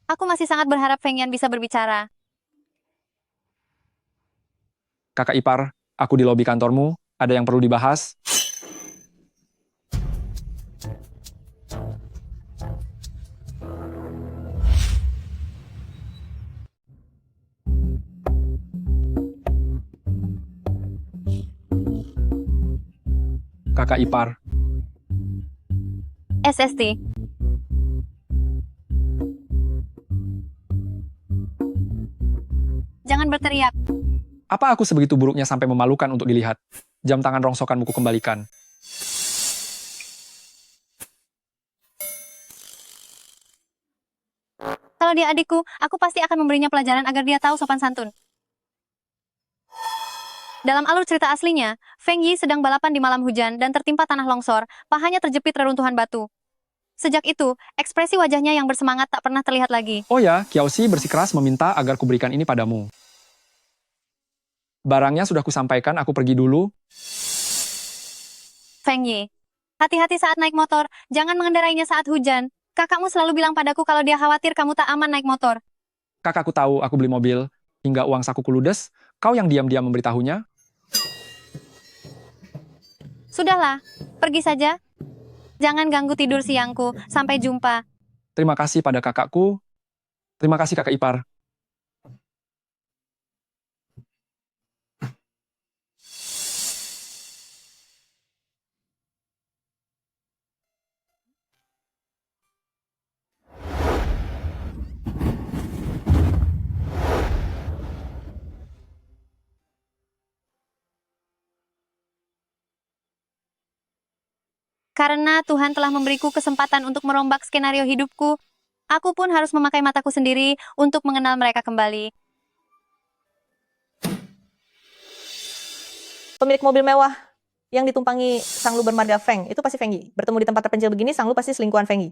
Aku masih sangat berharap Feng Yan bisa berbicara.
Kakak ipar, aku di lobi kantormu. Ada yang perlu dibahas? Kakak ipar,
SST. Jangan berteriak.
apa aku sebegitu buruknya sampai memalukan untuk dilihat? Jam tangan rongsokanmu kukembalikan.
Kalau dia adikku, aku pasti akan memberinya pelajaran agar dia tahu sopan santun. Dalam alur cerita aslinya, Feng Yi sedang balapan di malam hujan dan tertimpa tanah longsor, pahanya terjepit reruntuhan batu. Sejak itu, ekspresi wajahnya yang bersemangat tak pernah terlihat lagi.
Oh ya, Kiaoshi bersikeras meminta agar kuberikan ini padamu. Barangnya sudah kusampaikan, aku pergi dulu.
Feng Yi, hati-hati saat naik motor, jangan mengendarainya saat hujan. Kakakmu selalu bilang padaku kalau dia khawatir kamu tak aman naik motor.
Kakakku tahu aku beli mobil, hingga uang sakuku ludes, kau yang diam-diam memberitahunya.
Sudahlah, pergi saja. Jangan ganggu tidur siangku. Sampai jumpa.
Terima kasih pada kakakku. Terima kasih kakak ipar.
Karena Tuhan telah memberiku kesempatan untuk merombak skenario hidupku, aku pun harus memakai mataku sendiri untuk mengenal mereka kembali.
Pemilik mobil mewah yang ditumpangi Sang Lu bermarga Feng, itu pasti Feng Yi. Bertemu di tempat terpencil begini, Sang Lu pasti selingkuhan Feng Yi.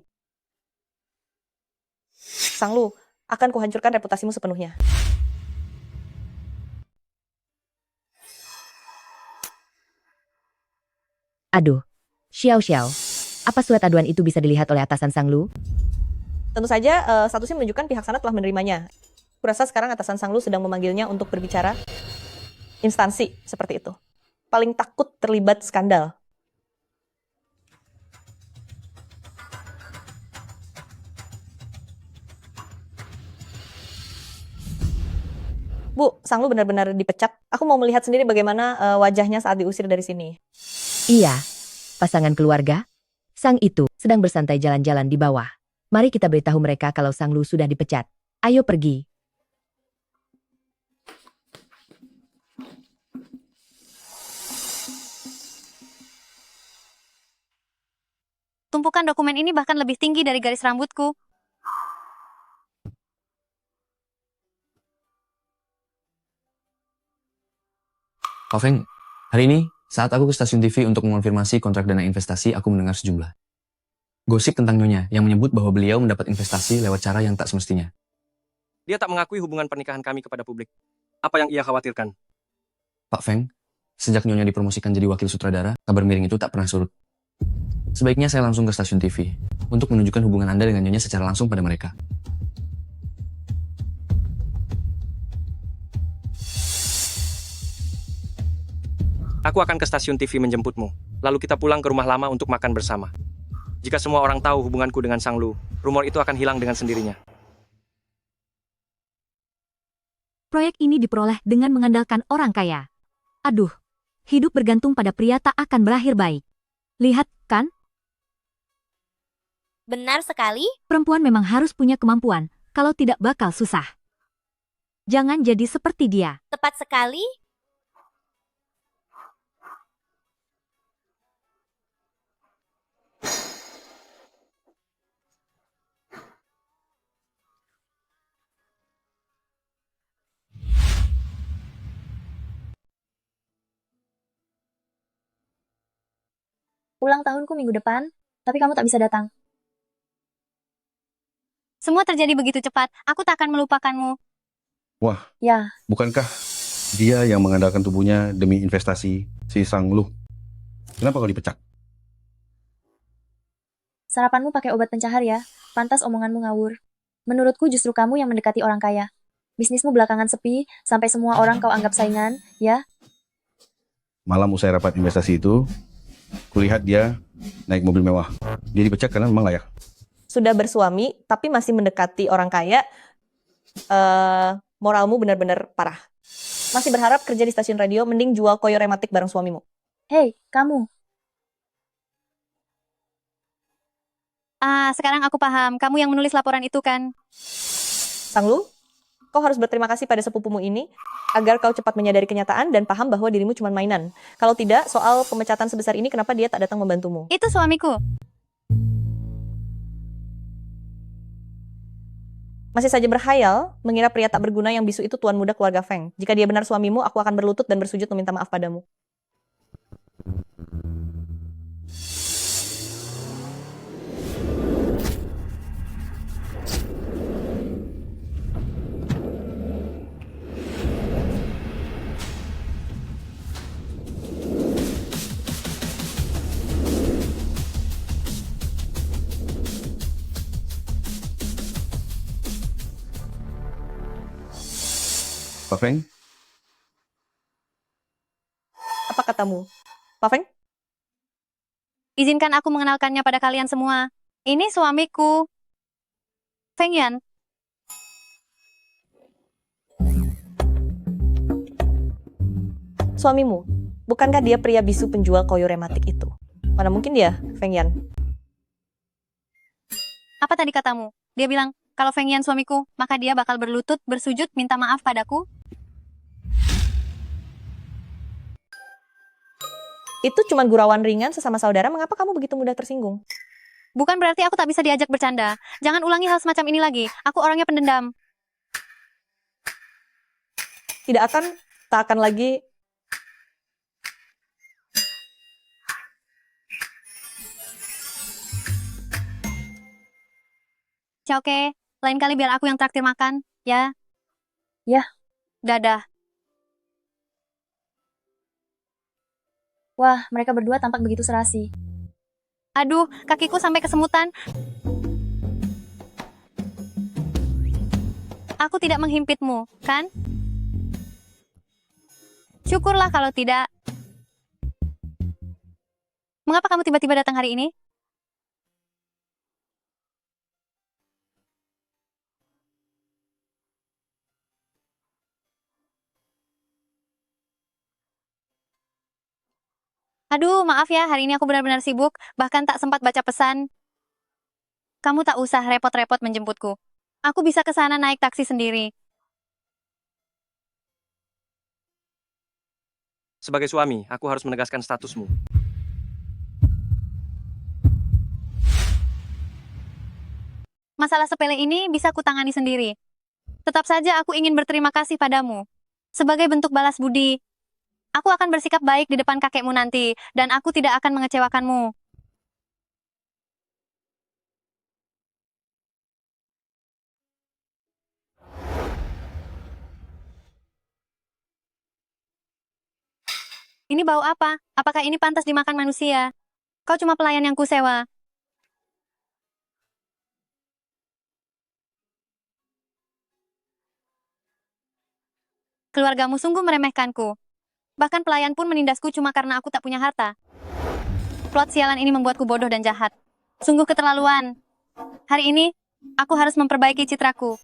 Sang Lu, akan kuhancurkan reputasimu sepenuhnya.
Aduh, Xiao Xiao. Apa surat aduan itu bisa dilihat oleh atasan Sang Lu?
Tentu saja statusnya menunjukkan pihak sana telah menerimanya. Kurasa sekarang atasan Sang Lu sedang memanggilnya untuk berbicara. Instansi seperti itu. Paling takut terlibat skandal. Bu, Sang Lu benar-benar dipecat. Aku mau melihat sendiri bagaimana wajahnya saat diusir dari sini.
Iya, pasangan keluarga. Sang itu sedang bersantai jalan-jalan di bawah. Mari kita beritahu mereka kalau Sang Lu sudah dipecat. Ayo pergi.
Tumpukan dokumen ini bahkan lebih tinggi dari garis rambutku.
Pak Feng, hari ini saat aku ke stasiun TV untuk mengonfirmasi kontrak dana investasi, aku mendengar sejumlah gosip tentang Nyonya yang menyebut bahwa beliau mendapat investasi lewat cara yang tak semestinya.
Dia tak mengakui hubungan pernikahan kami kepada publik. Apa yang ia khawatirkan?
Pak Feng, sejak Nyonya dipromosikan jadi wakil sutradara, kabar miring itu tak pernah surut. Sebaiknya saya langsung ke stasiun TV untuk menunjukkan hubungan Anda dengan Nyonya secara langsung pada mereka.
Aku akan ke stasiun TV menjemputmu. Lalu kita pulang ke rumah lama untuk makan bersama. Jika semua orang tahu hubunganku dengan Sang Lu, rumor itu akan hilang dengan sendirinya.
Proyek ini diperoleh dengan mengandalkan orang kaya. Aduh, hidup bergantung pada pria tak akan berakhir baik. Lihat, kan?
Benar sekali.
Perempuan memang harus punya kemampuan, kalau tidak bakal susah. Jangan jadi seperti dia.
Tepat sekali.
Ulang tahunku minggu depan, tapi kamu tak bisa datang.
Semua terjadi begitu cepat, aku tak akan melupakanmu.
Wah,
Ya,
bukankah dia yang mengandalkan tubuhnya demi investasi si Sang Lu? Kenapa kau dipecat?
sarapanmu pakai obat pencahar ya. Pantas omonganmu ngawur. Menurutku justru kamu yang mendekati orang kaya. Bisnismu belakangan sepi, sampai semua orang kau anggap saingan, ya?
Malam usai rapat investasi itu, kulihat dia naik mobil mewah. Dia dipecat karena memang layak.
Sudah bersuami, tapi masih mendekati orang kaya. Moralmu benar-benar parah. Masih berharap kerja di stasiun radio, mending jual koyo rematik bareng suamimu.
Hei, kamu.
Sekarang aku paham. Kamu yang menulis laporan itu kan?
Sang Lu, kau harus berterima kasih pada sepupumu ini agar kau cepat menyadari kenyataan dan paham bahwa dirimu cuma mainan. Kalau tidak, soal pemecatan sebesar ini kenapa dia tak datang membantumu?
Itu suamiku.
Masih saja berhayal, mengira pria tak berguna yang bisu itu tuan muda keluarga Feng. Jika dia benar suamimu, aku akan berlutut dan bersujud meminta maaf padamu.
Pak Feng,
Apa katamu? Pak Feng?
Izinkan aku mengenalkannya pada kalian semua. Ini suamiku, Feng Yan.
Suamimu, bukankah dia pria bisu penjual koyo rematik itu? Mana mungkin dia, Feng Yan?
Apa tadi katamu? Dia bilang, kalau Feng Yan suamiku, maka dia bakal berlutut, bersujud, minta maaf padaku.
Itu cuma gurauan ringan sesama saudara, mengapa kamu begitu mudah tersinggung?
Bukan berarti aku tak bisa diajak bercanda. Jangan ulangi hal semacam ini lagi. Aku orangnya pendendam.
Tak akan lagi.
Oke, lain kali biar aku yang traktir makan, ya?
Ya.
Dadah.
Wah, mereka berdua tampak begitu serasi.
Aduh, kakiku sampai kesemutan. Aku tidak menghimpitmu, kan? Syukurlah kalau tidak. Mengapa kamu tiba-tiba datang hari ini? Aduh, maaf ya, hari ini aku benar-benar sibuk, bahkan tak sempat baca pesan. Kamu tak usah repot-repot menjemputku. Aku bisa ke sana naik taksi sendiri.
Sebagai suami, aku harus menegaskan statusmu.
Masalah sepele ini bisa kutangani sendiri. Tetap saja aku ingin berterima kasih padamu. Sebagai bentuk balas budi, aku akan bersikap baik di depan kakekmu nanti, dan aku tidak akan mengecewakanmu. Ini bau apa? Apakah ini pantas dimakan manusia? Kau cuma pelayan yang kusewa. Keluargamu sungguh meremehkanku. Bahkan pelayan pun menindasku cuma karena aku tak punya harta. Plot sialan ini membuatku bodoh dan jahat. Sungguh keterlaluan. Hari ini, aku harus memperbaiki citraku.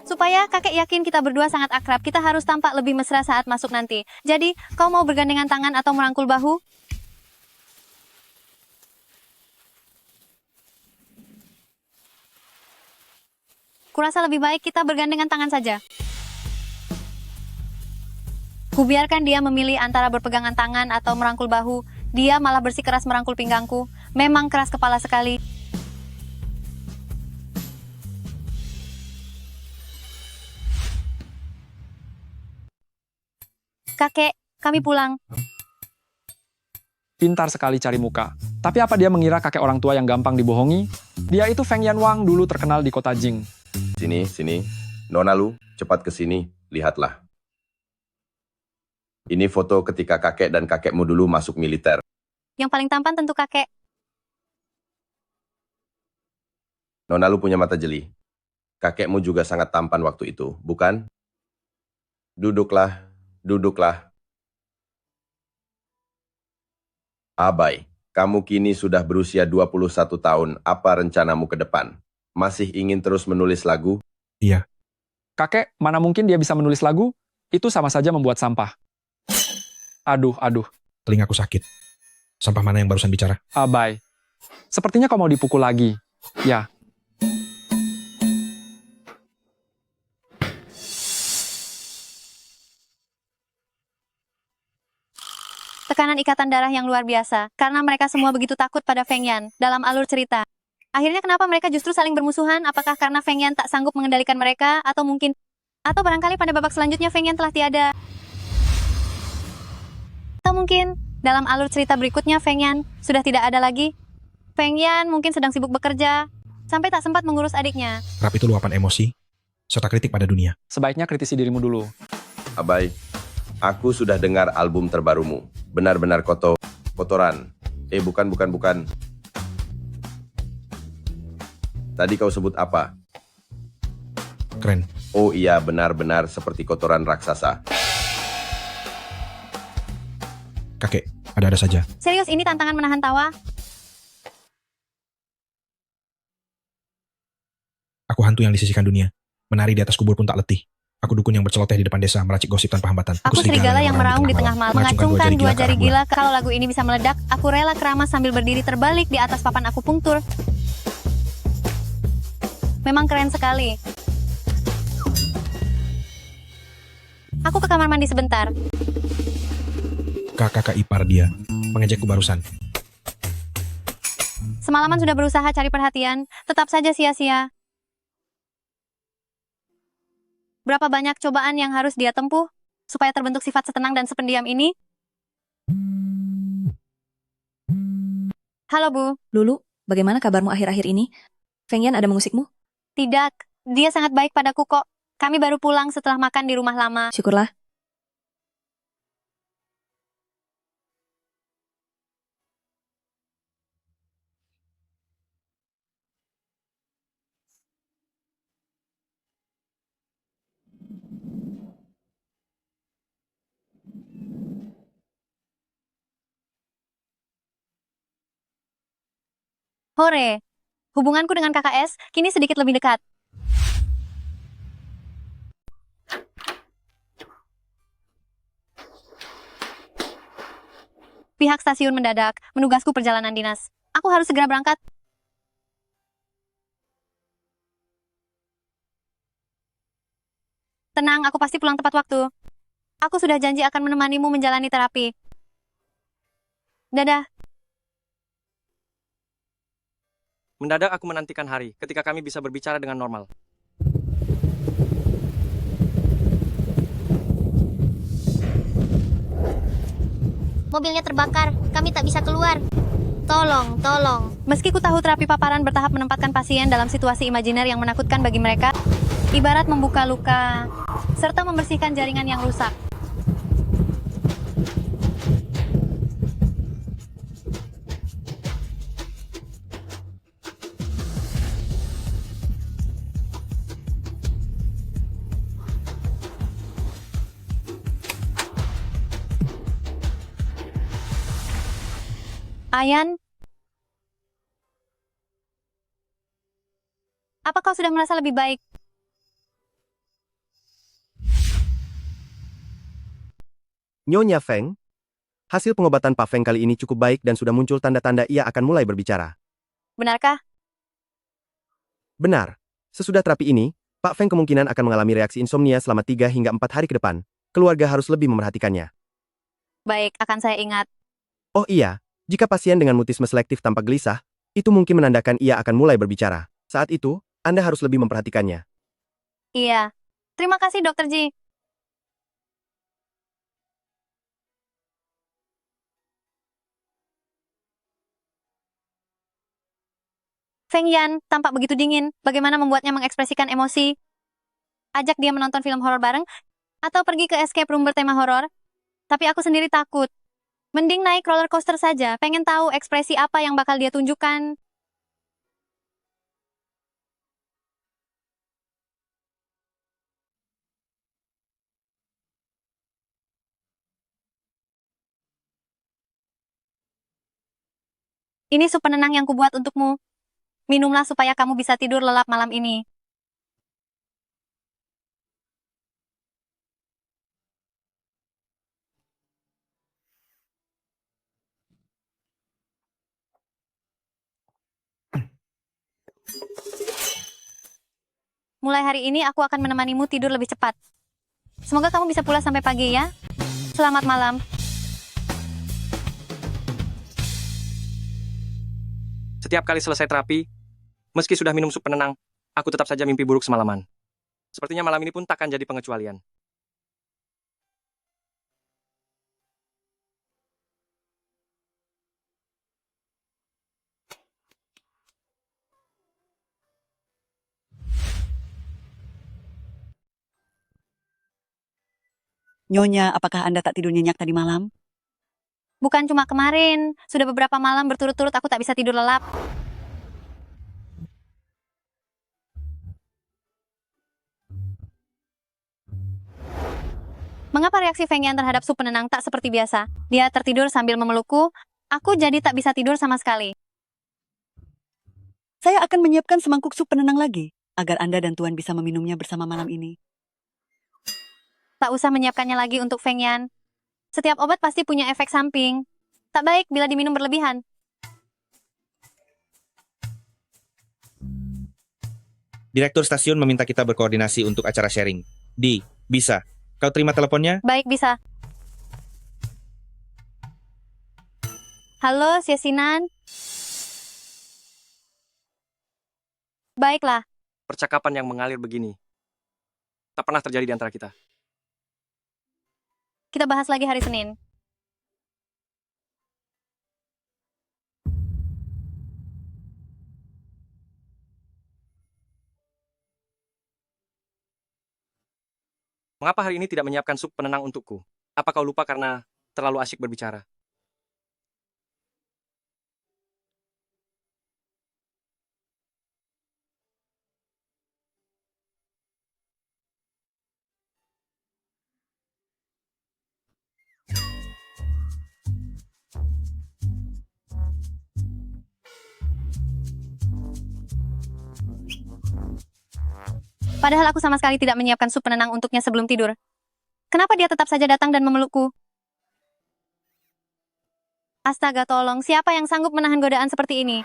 Supaya kakek yakin kita berdua sangat akrab, kita harus tampak lebih mesra saat masuk nanti. Jadi, kau mau bergandengan tangan atau merangkul bahu? Kurasa lebih baik kita bergandengan tangan saja. Kubiarkan dia memilih antara berpegangan tangan atau merangkul bahu. Dia malah bersikeras merangkul pinggangku. Memang keras kepala sekali. Kakek, kami pulang.
Pintar sekali cari muka. Tapi apa dia mengira kakek orang tua yang gampang dibohongi? Dia itu Feng Yanwang, dulu terkenal di kota Jing.
Sini, sini. Nona Lu, cepat ke sini. Lihatlah. Ini foto ketika kakek dan kakekmu dulu masuk militer.
Yang paling tampan tentu kakek.
Nona Lu punya mata jeli. Kakekmu juga sangat tampan waktu itu, bukan? Duduklah, duduklah. Abai, kamu kini sudah berusia 21 tahun. Apa rencanamu ke depan? Masih ingin terus menulis lagu?
Iya.
Kakek, mana mungkin dia bisa menulis lagu? Itu sama saja membuat sampah. Aduh, aduh.
Telingaku sakit. Sampah mana yang barusan bicara?
Abai. Sepertinya kau mau dipukul lagi. Ya.
Tekanan ikatan darah yang luar biasa, karena mereka semua begitu takut pada Feng Yan dalam alur cerita. Akhirnya kenapa mereka justru saling bermusuhan? Apakah karena Feng Yan tak sanggup mengendalikan mereka? Atau barangkali pada babak selanjutnya Feng Yan telah tiada? Atau mungkin, dalam alur cerita berikutnya Feng Yan sudah tidak ada lagi? Feng Yan mungkin sedang sibuk bekerja, sampai tak sempat mengurus adiknya.
Rap itu luapan emosi, serta kritik pada dunia.
Sebaiknya kritisi dirimu dulu.
Abai, aku sudah dengar album terbarumu. Benar-benar kotoran. Bukan. Tadi kau sebut apa?
Keren.
Oh iya, benar-benar seperti kotoran raksasa.
Kakek, ada-ada saja.
Serius ini tantangan menahan tawa?
Aku hantu yang disisihkan dunia. Menari di atas kubur pun tak letih. Aku dukun yang berceloteh di depan desa, meracik gosip tanpa hambatan.
Aku serigala yang meraung di tengah malam, mengacungkan dua jari gila. Kalau lagu ini bisa meledak, aku rela keramas sambil berdiri terbalik di atas papan akupunktur. Memang keren sekali. Aku ke kamar mandi sebentar.
Kakak ipar dia, mengejekku barusan.
Semalaman sudah berusaha cari perhatian, tetap saja sia-sia. Berapa banyak cobaan yang harus dia tempuh supaya terbentuk sifat setenang dan sependiam ini? Halo Bu.
Lulu, bagaimana kabarmu akhir-akhir ini? Feng Yan ada mengusikmu?
Tidak, dia sangat baik padaku kok. Kami baru pulang setelah makan di rumah lama.
Syukurlah.
Hore, hubunganku dengan KKS kini sedikit lebih dekat. Pihak stasiun mendadak menugasku perjalanan dinas. Aku harus segera berangkat. Tenang, aku pasti pulang tepat waktu. Aku sudah janji akan menemanimu menjalani terapi. Dadah.
Mendadak aku menantikan hari ketika kami bisa berbicara dengan normal.
Mobilnya terbakar, kami tak bisa keluar. Tolong, tolong. Meski ku tahu terapi paparan bertahap menempatkan pasien dalam situasi imajiner yang menakutkan bagi mereka, ibarat membuka luka, serta membersihkan jaringan yang rusak. Ayan, apa kau sudah merasa lebih baik?
Nyonya Feng, hasil pengobatan Pak Feng kali ini cukup baik dan sudah muncul tanda-tanda ia akan mulai berbicara.
Benarkah?
Benar. Sesudah terapi ini, Pak Feng kemungkinan akan mengalami reaksi insomnia selama 3 hingga 4 hari ke depan. Keluarga harus lebih memerhatikannya.
Baik, akan saya ingat.
Oh iya, jika pasien dengan mutisme selektif tampak gelisah, itu mungkin menandakan ia akan mulai berbicara. Saat itu, Anda harus lebih memperhatikannya.
Iya. Terima kasih, Dr. Ji. Feng Yan tampak begitu dingin. Bagaimana membuatnya mengekspresikan emosi? Ajak dia menonton film horor bareng? Atau pergi ke escape room bertema horor? Tapi aku sendiri takut. Mending naik roller coaster saja. Pengen tahu ekspresi apa yang bakal dia tunjukkan. Ini sup penenang yang kubuat untukmu. Minumlah supaya kamu bisa tidur lelap malam ini. Mulai hari ini aku akan menemanimu tidur lebih cepat. Semoga kamu bisa pulang sampai pagi ya. Selamat malam.
Setiap kali selesai terapi, meski sudah minum sup penenang, aku tetap saja mimpi buruk semalaman. Sepertinya malam ini pun takkan jadi pengecualian.
Nyonya, apakah Anda tak tidur nyenyak tadi malam?
Bukan cuma kemarin, sudah beberapa malam berturut-turut aku tak bisa tidur lelap. Mengapa reaksi Feng Yan terhadap sup penenang tak seperti biasa? Dia tertidur sambil memelukku, aku jadi tak bisa tidur sama sekali.
Saya akan menyiapkan semangkuk sup penenang lagi, agar Anda dan Tuan bisa meminumnya bersama malam ini.
Tak usah menyiapkannya lagi untuk Feng Yan. Setiap obat pasti punya efek samping. Tak baik bila diminum berlebihan.
Direktur stasiun meminta kita berkoordinasi untuk acara sharing. Di, bisa. Kau terima teleponnya?
Baik, bisa. Halo, Siesinan. Baiklah.
Percakapan yang mengalir begini tak pernah terjadi di antara kita.
Kita bahas lagi hari Senin.
Mengapa hari ini tidak menyiapkan sup penenang untukku? Apa kau lupa karena terlalu asyik berbicara?
Padahal aku sama sekali tidak menyiapkan sup penenang untuknya sebelum tidur. Kenapa dia tetap saja datang dan memelukku? Astaga, tolong, siapa yang sanggup menahan godaan seperti ini?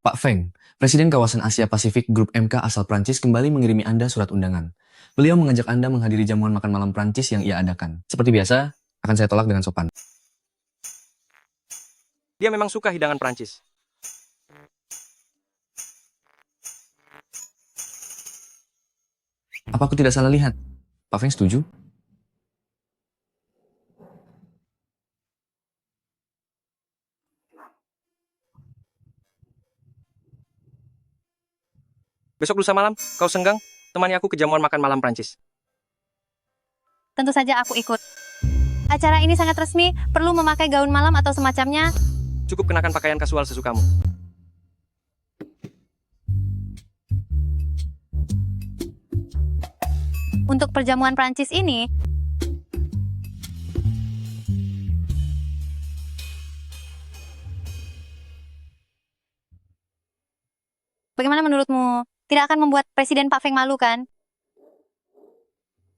Pak Feng, Presiden kawasan Asia Pasifik Grup MK asal Prancis kembali mengirimi Anda surat undangan. Beliau mengajak Anda menghadiri jamuan makan malam Prancis yang ia adakan. Seperti biasa, akan saya tolak dengan sopan.
Dia memang suka hidangan Prancis.
Apa aku tidak salah lihat? Pak Feng setuju?
Besok lusa malam, kau senggang? Temani aku ke jamuan makan malam Prancis.
Tentu saja aku ikut. Acara ini sangat resmi, perlu memakai gaun malam atau semacamnya.
Cukup kenakan pakaian kasual sesukamu.
Untuk perjamuan Prancis ini, bagaimana menurutmu? Tidak akan membuat Presiden Pak Feng malu, kan?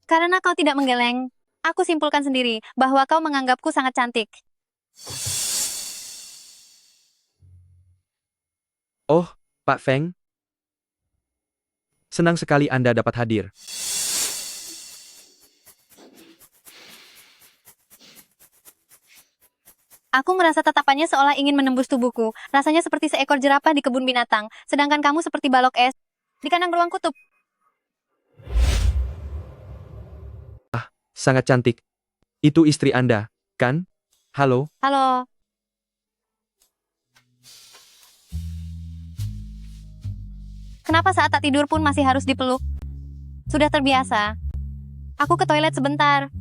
Karena kau tidak menggeleng, aku simpulkan sendiri bahwa kau menganggapku sangat cantik.
Oh, Pak Feng. Senang sekali Anda dapat hadir.
Aku merasa tatapannya seolah ingin menembus tubuhku. Rasanya seperti seekor jerapah di kebun binatang, sedangkan kamu seperti balok es di kandang beruang kutub.
Sangat cantik. Itu istri Anda, kan? Halo?
Halo. Kenapa saat tak tidur pun masih harus dipeluk? Sudah terbiasa. Aku ke toilet sebentar.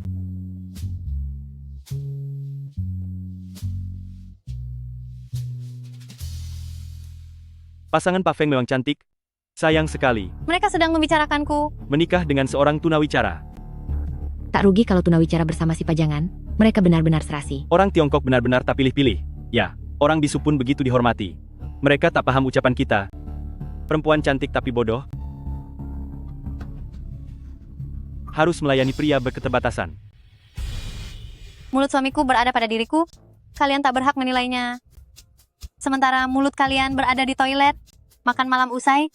Pasangan Pak Feng memang cantik. Sayang sekali.
Mereka sedang membicarakanku.
Menikah dengan seorang tunawicara.
Tak rugi kalau tunawicara bersama si pajangan. Mereka benar-benar serasi.
Orang Tiongkok benar-benar tak pilih-pilih. Ya, orang bisu pun begitu dihormati. Mereka tak paham ucapan kita. Perempuan cantik tapi bodoh. Harus melayani pria berketerbatasan.
Mulut suamiku berada pada diriku. Kalian tak berhak menilainya. Sementara mulut kalian berada di toilet. Makan malam usai.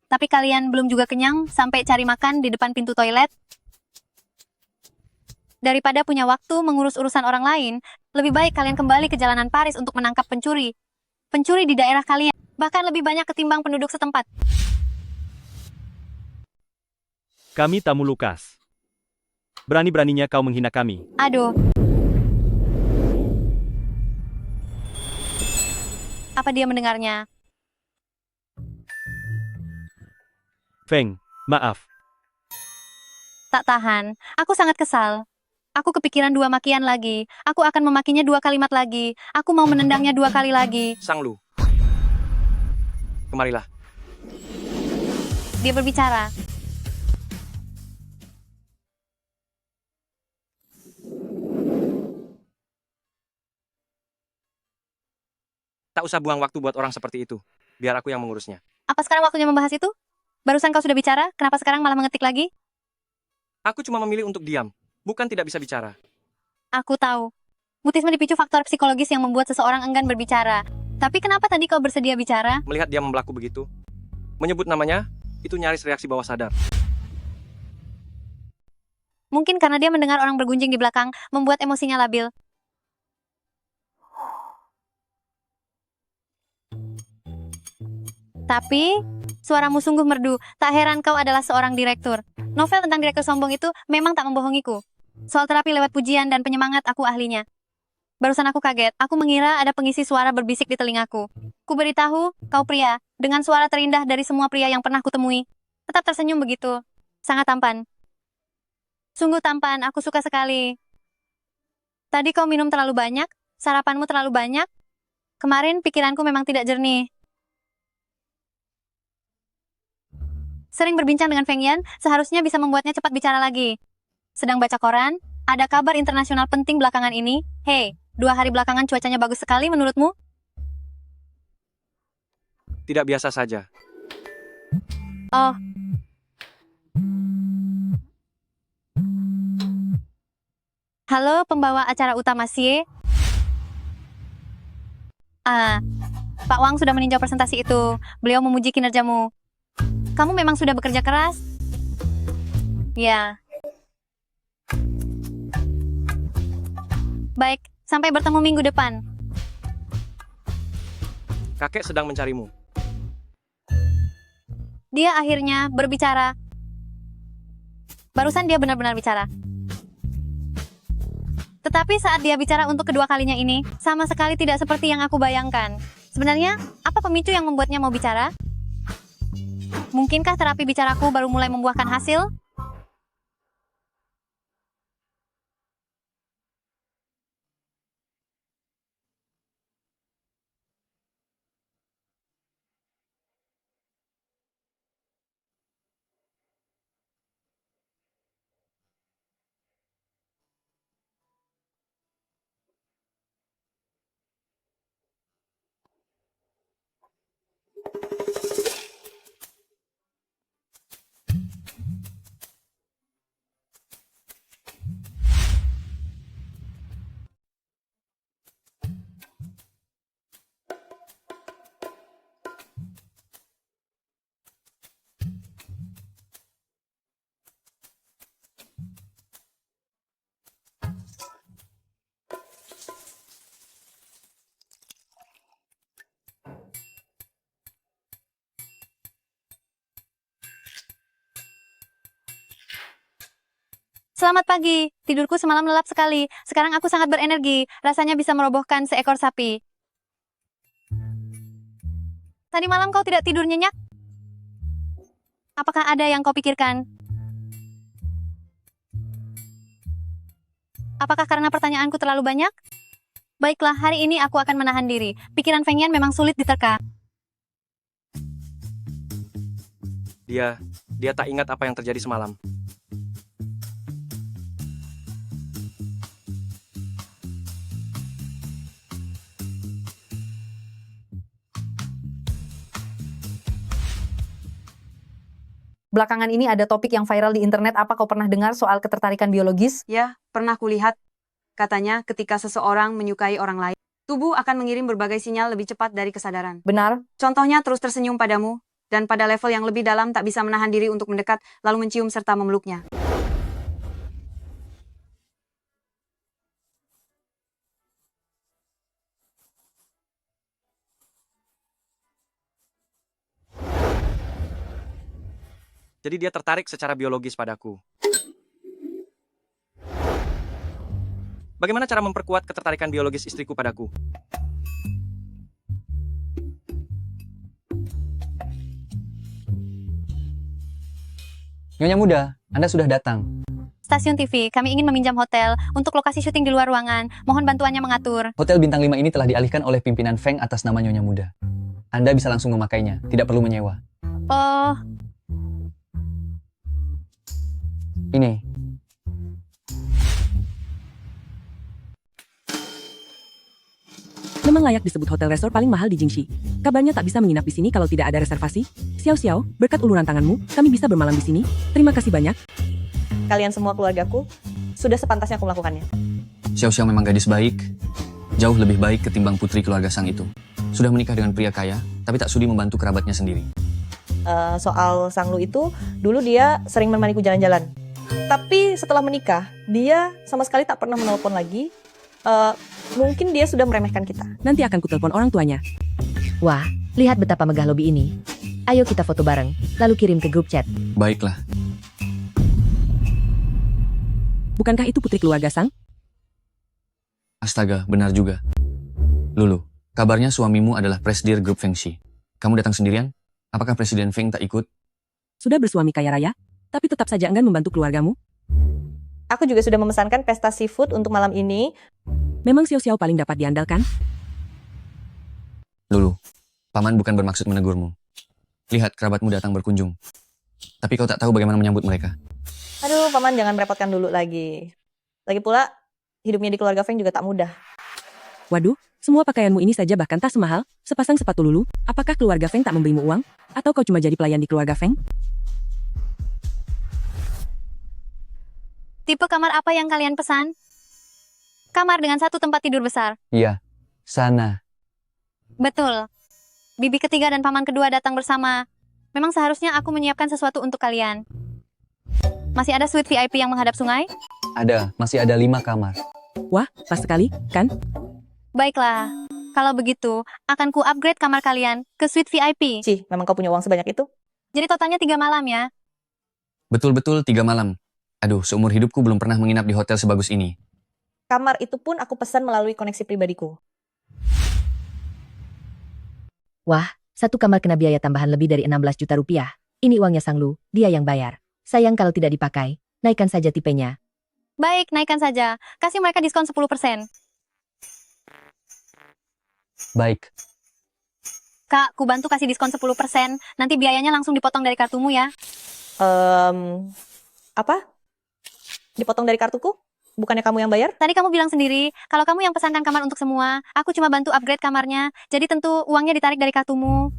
Tapi kalian belum juga kenyang sampai cari makan di depan pintu toilet. Daripada punya waktu mengurus urusan orang lain, lebih baik kalian kembali ke jalanan Paris untuk menangkap pencuri. Pencuri di daerah kalian, bahkan lebih banyak ketimbang penduduk setempat.
Kami tamu Lukas. Berani-beraninya kau menghina kami.
Aduh. Apa dia mendengarnya?
Feng, maaf.
Tak tahan. Aku sangat kesal. Aku kepikiran 2 makian lagi. Aku akan memakinya 2 kalimat lagi. Aku mau menendangnya 2 kali lagi.
Sang Lu. Kemarilah.
Dia berbicara.
Tak usah buang waktu buat orang seperti itu. Biar aku yang mengurusnya.
Apa sekarang waktunya membahas itu? Barusan kau sudah bicara, kenapa sekarang malah mengetik lagi?
Aku cuma memilih untuk diam, bukan tidak bisa bicara.
Aku tahu. Mutisme dipicu faktor psikologis yang membuat seseorang enggan berbicara. Tapi kenapa tadi kau bersedia bicara?
Melihat dia membelaku begitu, menyebut namanya, itu nyaris reaksi bawah sadar.
Mungkin karena dia mendengar orang bergunjing di belakang, membuat emosinya labil. Tapi, suaramu sungguh merdu. Tak heran kau adalah seorang direktur. Novel tentang direktur sombong itu memang tak membohongiku. Soal terapi lewat pujian dan penyemangat aku ahlinya. Barusan aku kaget. Aku mengira ada pengisi suara berbisik di telingaku. Ku beritahu, kau pria, dengan suara terindah dari semua pria yang pernah kutemui. Tetap tersenyum begitu. Sangat tampan. Sungguh tampan, aku suka sekali. Tadi kau minum terlalu banyak, sarapanmu terlalu banyak. Kemarin pikiranku memang tidak jernih. Sering berbincang dengan Feng Yan, seharusnya bisa membuatnya cepat bicara lagi. Sedang baca koran, ada kabar internasional penting belakangan ini. Hei, 2 hari belakangan cuacanya bagus sekali menurutmu?
Tidak biasa saja.
Oh. Halo, pembawa acara utama Xie. Pak Wang sudah meninjau presentasi itu. Beliau memuji kinerjamu. Kamu memang sudah bekerja keras? Ya. Baik, sampai bertemu minggu depan.
Kakek sedang mencarimu.
Dia akhirnya berbicara. Barusan dia benar-benar bicara. Tetapi saat dia bicara untuk kedua kalinya ini, sama sekali tidak seperti yang aku bayangkan. Sebenarnya, apa pemicu yang membuatnya mau bicara? Mungkinkah terapi bicaraku baru mulai membuahkan hasil? Selamat pagi. Tidurku semalam lelap sekali. Sekarang aku sangat berenergi. Rasanya bisa merobohkan seekor sapi. Tadi malam kau tidak tidur nyenyak? Apakah ada yang kau pikirkan? Apakah karena pertanyaanku terlalu banyak? Baiklah, hari ini aku akan menahan diri. Pikiran Feng Yan memang sulit diterka.
Dia tak ingat apa yang terjadi semalam.
Belakangan ini ada topik yang viral di internet. Apa kau pernah dengar soal ketertarikan biologis?
Ya, pernah kulihat. Katanya ketika seseorang menyukai orang lain, tubuh akan mengirim berbagai sinyal lebih cepat dari kesadaran.
Benar.
Contohnya terus tersenyum padamu, dan pada level yang lebih dalam tak bisa menahan diri untuk mendekat, lalu mencium serta memeluknya.
Jadi dia tertarik secara biologis padaku. Bagaimana cara memperkuat ketertarikan biologis istriku padaku?
Nyonya Muda, Anda sudah datang.
Stasiun TV, kami ingin meminjam hotel untuk lokasi syuting di luar ruangan. Mohon bantuannya mengatur.
Hotel bintang 5 ini telah dialihkan oleh pimpinan Feng atas nama Nyonya Muda. Anda bisa langsung memakainya, tidak perlu menyewa.
Oh,
Ini.
Memang layak disebut hotel resort paling mahal di Jingxi. Kabarnya tak bisa menginap di sini kalau tidak ada reservasi. Xiao Xiao, berkat uluran tanganmu, kami bisa bermalam di sini. Terima kasih banyak.
Kalian semua keluargaku, sudah sepantasnya aku melakukannya.
Xiao Xiao memang gadis baik. Jauh lebih baik ketimbang putri keluarga Sang itu. Sudah menikah dengan pria kaya, tapi tak sudi membantu kerabatnya sendiri.
Soal Sang Lu itu, dulu dia sering menemaniku jalan-jalan. Tapi setelah menikah, dia sama sekali tak pernah menelpon lagi. Mungkin dia sudah meremehkan kita.
Nanti akan kutelepon orang tuanya.
Wah, lihat betapa megah lobi ini. Ayo kita foto bareng, lalu kirim ke grup chat.
Baiklah.
Bukankah itu putri keluarga Sang?
Astaga, benar juga. Lulu, kabarnya suamimu adalah presidir grup Fengxi. Kamu datang sendirian? Apakah Presiden Feng tak ikut?
Sudah bersuami kaya raya? tapi tetap saja enggan membantu keluargamu?
Aku juga sudah memesankan pesta seafood untuk malam ini.
Memang Xiao Xiao paling dapat diandalkan?
Lulu, Paman bukan bermaksud menegurmu. Lihat kerabatmu datang berkunjung. Tapi kau tak tahu bagaimana menyambut mereka.
Aduh, Paman jangan merepotkan dulu lagi. Lagi pula, hidupnya di keluarga Feng juga tak mudah.
Waduh, semua pakaianmu ini saja bahkan tak semahal sepasang sepatu Lulu. Apakah keluarga Feng tak memberimu uang? Atau kau cuma jadi pelayan di keluarga Feng?
Tipe kamar apa yang kalian pesan? Kamar dengan satu tempat tidur besar.
Iya, sana.
Betul. Bibi ketiga dan paman kedua datang bersama. Memang seharusnya aku menyiapkan sesuatu untuk kalian. Masih ada suite VIP yang menghadap sungai?
Ada, masih ada 5 kamar.
Wah, pas sekali, kan?
Baiklah. Kalau begitu, akan ku upgrade kamar kalian ke suite VIP.
Cih, memang kau punya uang sebanyak itu?
Jadi totalnya 3 malam ya?
Betul-betul 3 malam. Aduh, seumur hidupku belum pernah menginap di hotel sebagus ini.
Kamar itu pun aku pesan melalui koneksi pribadiku.
Wah, satu kamar kena biaya tambahan lebih dari 16 juta rupiah. Ini uangnya Sang Lu, dia yang bayar. Sayang kalau tidak dipakai, naikkan saja tipenya.
Baik, naikkan saja. Kasih mereka diskon 10%.
Baik.
Kak, ku bantu kasih diskon 10%. Nanti biayanya langsung dipotong dari kartumu ya.
Apa? Dipotong dari kartuku? Bukannya kamu yang bayar?
Tadi kamu bilang sendiri, kalau kamu yang pesankan kamar untuk semua, aku cuma bantu upgrade kamarnya. Jadi tentu uangnya ditarik dari kartumu.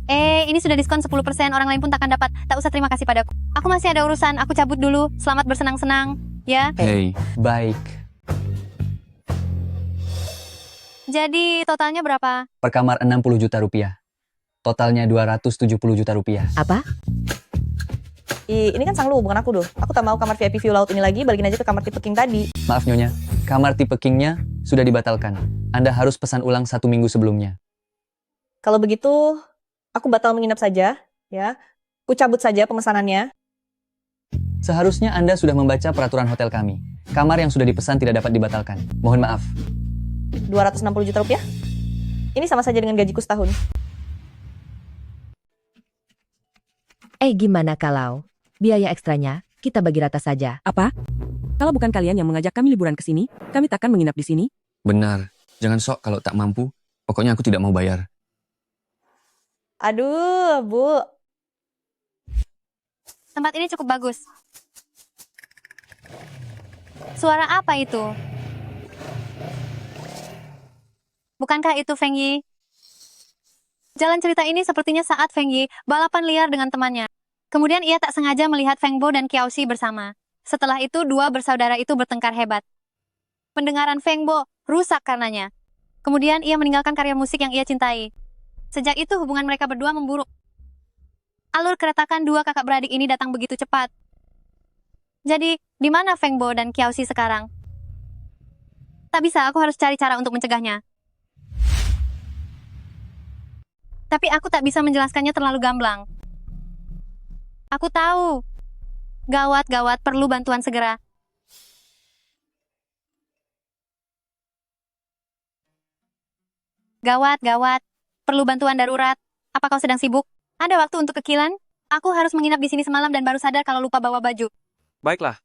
Ini sudah diskon 10%, orang lain pun takkan dapat. Tak usah terima kasih padaku. Aku masih ada urusan, aku cabut dulu. Selamat bersenang-senang, ya.
Hey, baik.
Jadi totalnya berapa?
Per kamar 60 juta rupiah. Totalnya 270 juta rupiah.
Apa?
Ini kan Sang Lu, bukan aku, Doh. Aku tak mau kamar VIP view laut ini lagi, balikin aja ke kamar tipe king tadi.
Maaf Nyonya, kamar tipe kingnya sudah dibatalkan. Anda harus pesan ulang 1 minggu sebelumnya.
Kalau begitu, aku batal menginap saja, ya. Ku cabut saja pemesanannya.
Seharusnya Anda sudah membaca peraturan hotel kami. Kamar yang sudah dipesan tidak dapat dibatalkan. Mohon maaf.
260 juta rupiah? Ini sama saja dengan gajiku setahun.
Gimana kalau biaya ekstranya kita bagi rata saja?
Apa? Kalau bukan kalian yang mengajak kami liburan ke sini, kami takkan menginap di sini.
Benar. Jangan sok kalau tak mampu. Pokoknya aku tidak mau bayar.
Aduh, Bu.
Tempat ini cukup bagus. Suara apa itu? Bukankah itu Feng Yi? Jalan cerita ini sepertinya saat Feng Yi balapan liar dengan temannya. Kemudian ia tak sengaja melihat Feng Bo dan Qiao Xi bersama. Setelah itu dua bersaudara itu bertengkar hebat. Pendengaran Feng Bo rusak karenanya. Kemudian ia meninggalkan karya musik yang ia cintai. Sejak itu hubungan mereka berdua memburuk. Alur keretakan dua kakak beradik ini datang begitu cepat. Jadi, di mana Feng Bo dan Qiao Xi sekarang? Tak bisa, aku harus cari cara untuk mencegahnya. Tapi aku tak bisa menjelaskannya terlalu gamblang. Aku tahu. Gawat, perlu bantuan segera. Gawat, perlu bantuan darurat. Apa kau sedang sibuk? Ada waktu untuk kekilan? Aku harus menginap di sini semalam dan baru sadar kalau lupa bawa baju.
Baiklah.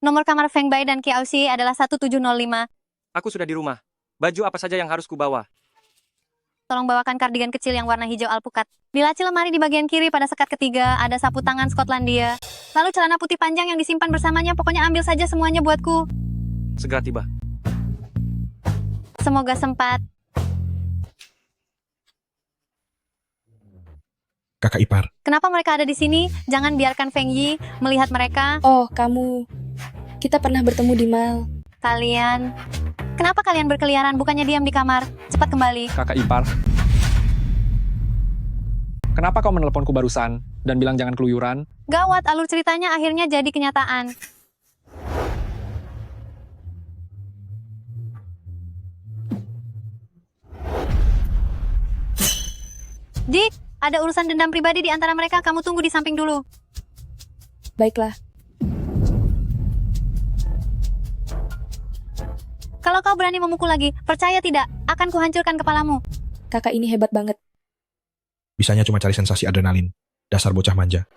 Nomor kamar Feng Bai dan Qiao Xi adalah 1705.
Aku sudah di rumah. Baju apa saja yang harus kubawa?
Tolong bawakan kardigan kecil yang warna hijau alpukat. Di laci lemari di bagian kiri pada sekat ketiga ada sapu tangan Skotlandia. Lalu celana putih panjang yang disimpan bersamanya. Pokoknya ambil saja semuanya buatku.
Segera tiba.
Semoga sempat.
Kakak ipar.
Kenapa mereka ada di sini? Jangan biarkan Feng Yi melihat mereka.
Oh, kamu. Kita pernah bertemu di mall.
Kalian. Kenapa kalian berkeliaran? Bukannya diam di kamar. Cepat kembali.
Kakak ipar. Kenapa kau menelponku barusan dan bilang jangan keluyuran?
Gawat, alur ceritanya akhirnya jadi kenyataan. Dik, ada urusan dendam pribadi di antara mereka. Kamu tunggu di samping dulu.
Baiklah.
Kalau kau berani memukul lagi, percaya tidak, akan kuhancurkan kepalamu.
Kakak ini hebat banget.
Bisanya cuma cari sensasi adrenalin. Dasar bocah manja.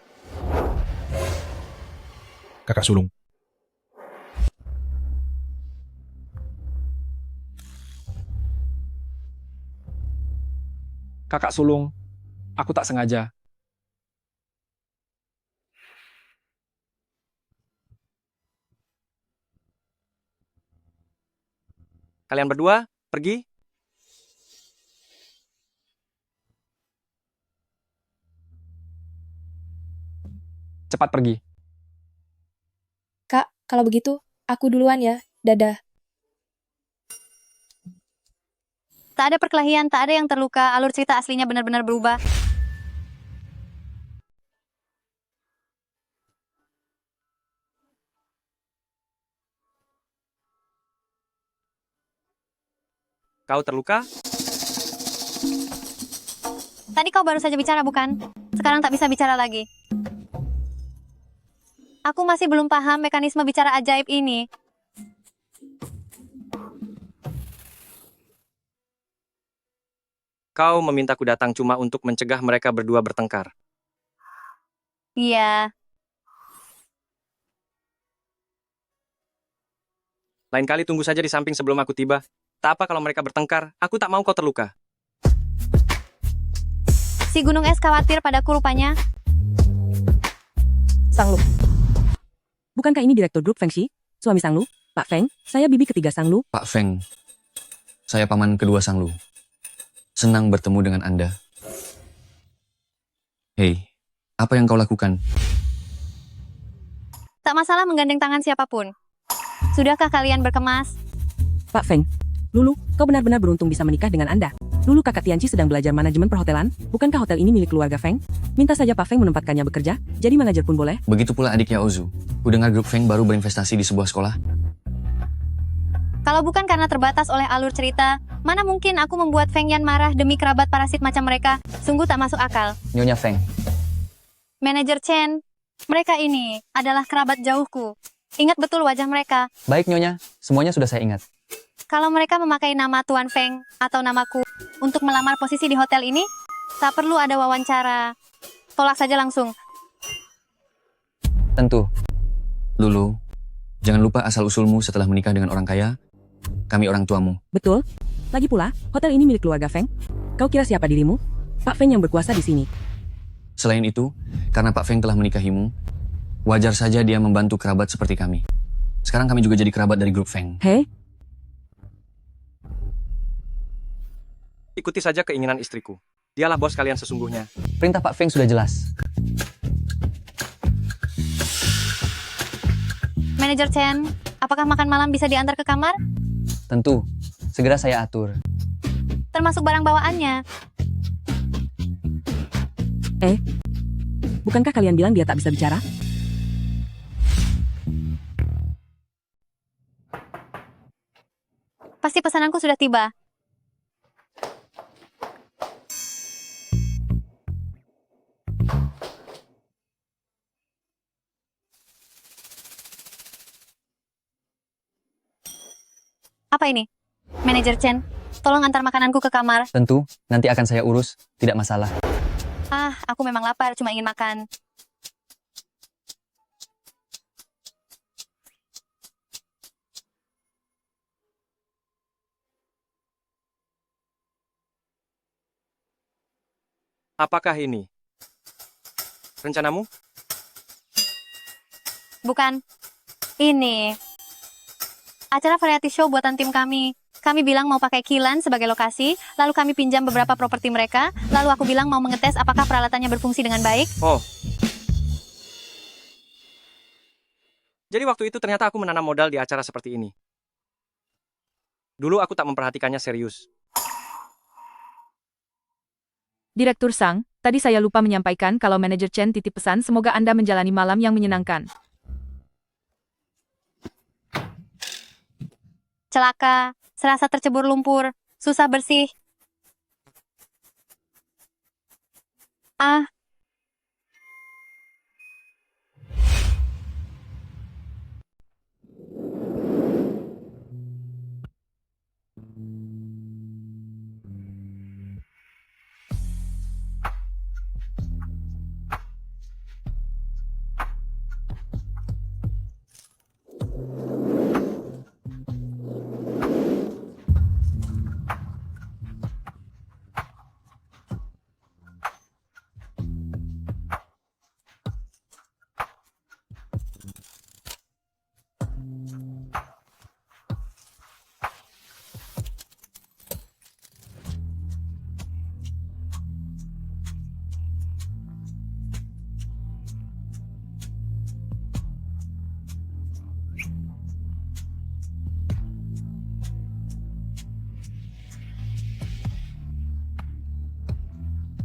kakak sulung.
Kakak sulung, aku tak sengaja.
Kalian berdua, pergi.
Cepat pergi.
Kak, kalau begitu, aku duluan ya. Dadah.
Tak ada perkelahian, tak ada yang terluka, alur cerita aslinya benar-benar berubah.
Kau terluka?
Tadi kau baru saja bicara, bukan? Sekarang tak bisa bicara lagi. Aku masih belum paham mekanisme bicara ajaib ini.
Kau memintaku datang cuma untuk mencegah mereka berdua bertengkar.
Iya,
Lain kali tunggu saja di samping sebelum aku tiba. Tak apa kalau mereka bertengkar, aku tak mau kau terluka.
si gunung es khawatir padaku rupanya.
Sang Lu.
Bukankah ini Direktur Grup Feng Shi? Suami Sang Lu? Pak Feng, saya bibi ketiga Sang Lu.
Pak Feng, saya paman kedua Sang Lu. Senang bertemu dengan Anda. Hei, apa yang kau lakukan?
Tak masalah menggandeng tangan siapapun. Sudahkah kalian berkemas?
Pak Feng, Lulu, kau benar-benar beruntung bisa menikah dengan Anda. Lulu kakak Tianchi sedang belajar manajemen perhotelan. Bukankah hotel ini milik keluarga Feng? Minta saja Pak Feng menempatkannya bekerja, jadi manajer pun boleh.
Begitu pula adiknya Ozu. Kudengar grup Feng baru berinvestasi di sebuah sekolah.
Kalau bukan karena terbatas oleh alur cerita, mana mungkin aku membuat Feng Yan marah demi kerabat parasit macam mereka? Sungguh tak masuk akal.
Nyonya Feng,
Manajer Chen, mereka ini adalah kerabat jauhku. Ingat betul wajah mereka.
baik Nyonya, semuanya sudah saya ingat.
Kalau mereka memakai nama Tuan Feng atau namaku untuk melamar posisi di hotel ini, tak perlu ada wawancara. Tolak saja langsung.
Tentu. Lulu, jangan lupa asal-usulmu setelah menikah dengan orang kaya. Kami orang tuamu.
Betul. Lagi pula, hotel ini milik keluarga Feng. Kau kira siapa dirimu? Pak Feng yang berkuasa di sini.
Selain itu, karena Pak Feng telah menikahimu, wajar saja dia membantu kerabat seperti kami. Sekarang kami juga jadi kerabat dari grup Feng.
Hei,
Ikuti saja keinginan istriku. Dialah bos kalian sesungguhnya.
Perintah Pak Feng sudah jelas.
Manajer Chen, apakah makan malam bisa diantar ke kamar?
Tentu, segera saya atur.
Termasuk barang bawaannya.
bukankah kalian bilang dia tak bisa bicara?
Pasti pesananku sudah tiba. Apa ini? Manajer Chen, tolong antar makananku ke kamar.
Tentu, nanti akan saya urus, tidak masalah.
Ah, aku memang lapar, cuma ingin makan.
Apakah ini rencanamu?
Bukan. Ini acara variety show buatan tim kami. Kami bilang mau pakai Kilan sebagai lokasi, lalu kami pinjam beberapa properti mereka, lalu aku bilang mau mengetes apakah peralatannya berfungsi dengan baik.
Oh. Jadi waktu itu ternyata aku menanam modal di acara seperti ini. Dulu aku tak memperhatikannya serius.
Direktur Sang, tadi saya lupa menyampaikan kalau manajer Chen titip pesan semoga Anda menjalani malam yang menyenangkan.
Celaka, serasa tercebur lumpur, susah bersih. Ah,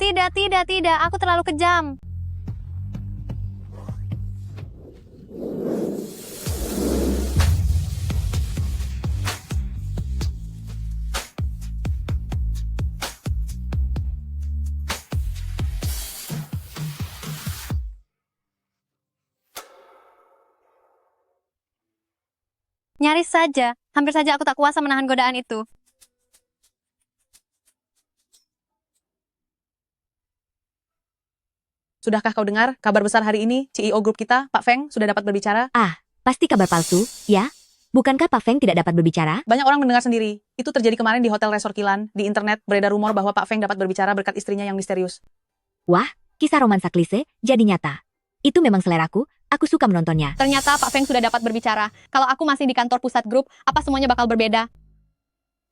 Tidak. Aku terlalu kejam. Nyaris saja, hampir saja aku tak kuasa menahan godaan itu.
Sudahkah kau dengar kabar besar hari ini? CEO grup kita, Pak Feng, sudah dapat berbicara.
Pasti kabar palsu, ya? Bukankah Pak Feng tidak dapat berbicara?
Banyak orang mendengar sendiri. Itu terjadi kemarin di Hotel Resort Kilan. Di internet beredar rumor bahwa Pak Feng dapat berbicara berkat istrinya yang misterius.
Wah, kisah romansa klise jadi nyata. Itu memang seleraku, aku suka menontonnya.
Ternyata Pak Feng sudah dapat berbicara. Kalau aku masih di kantor pusat grup, apa semuanya bakal berbeda?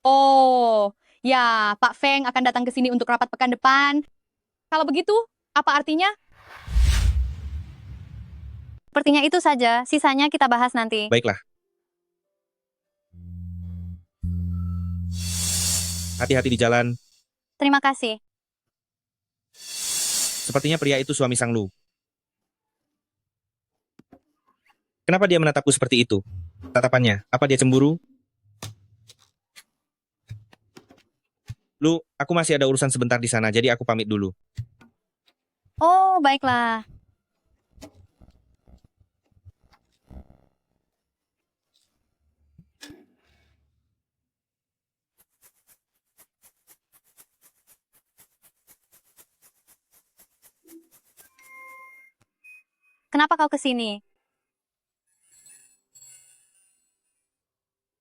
Oh, ya, Pak Feng akan datang ke sini untuk rapat pekan depan. Kalau begitu, apa artinya? Sepertinya itu saja, sisanya kita bahas nanti.
Baiklah. Hati-hati di jalan.
Terima kasih.
Sepertinya pria itu suami Sang Lu. Kenapa dia menatapku seperti itu? Tatapannya, apa dia cemburu? Lu, aku masih ada urusan sebentar di sana, jadi aku pamit dulu.
Oh, baiklah. Kenapa kau ke sini?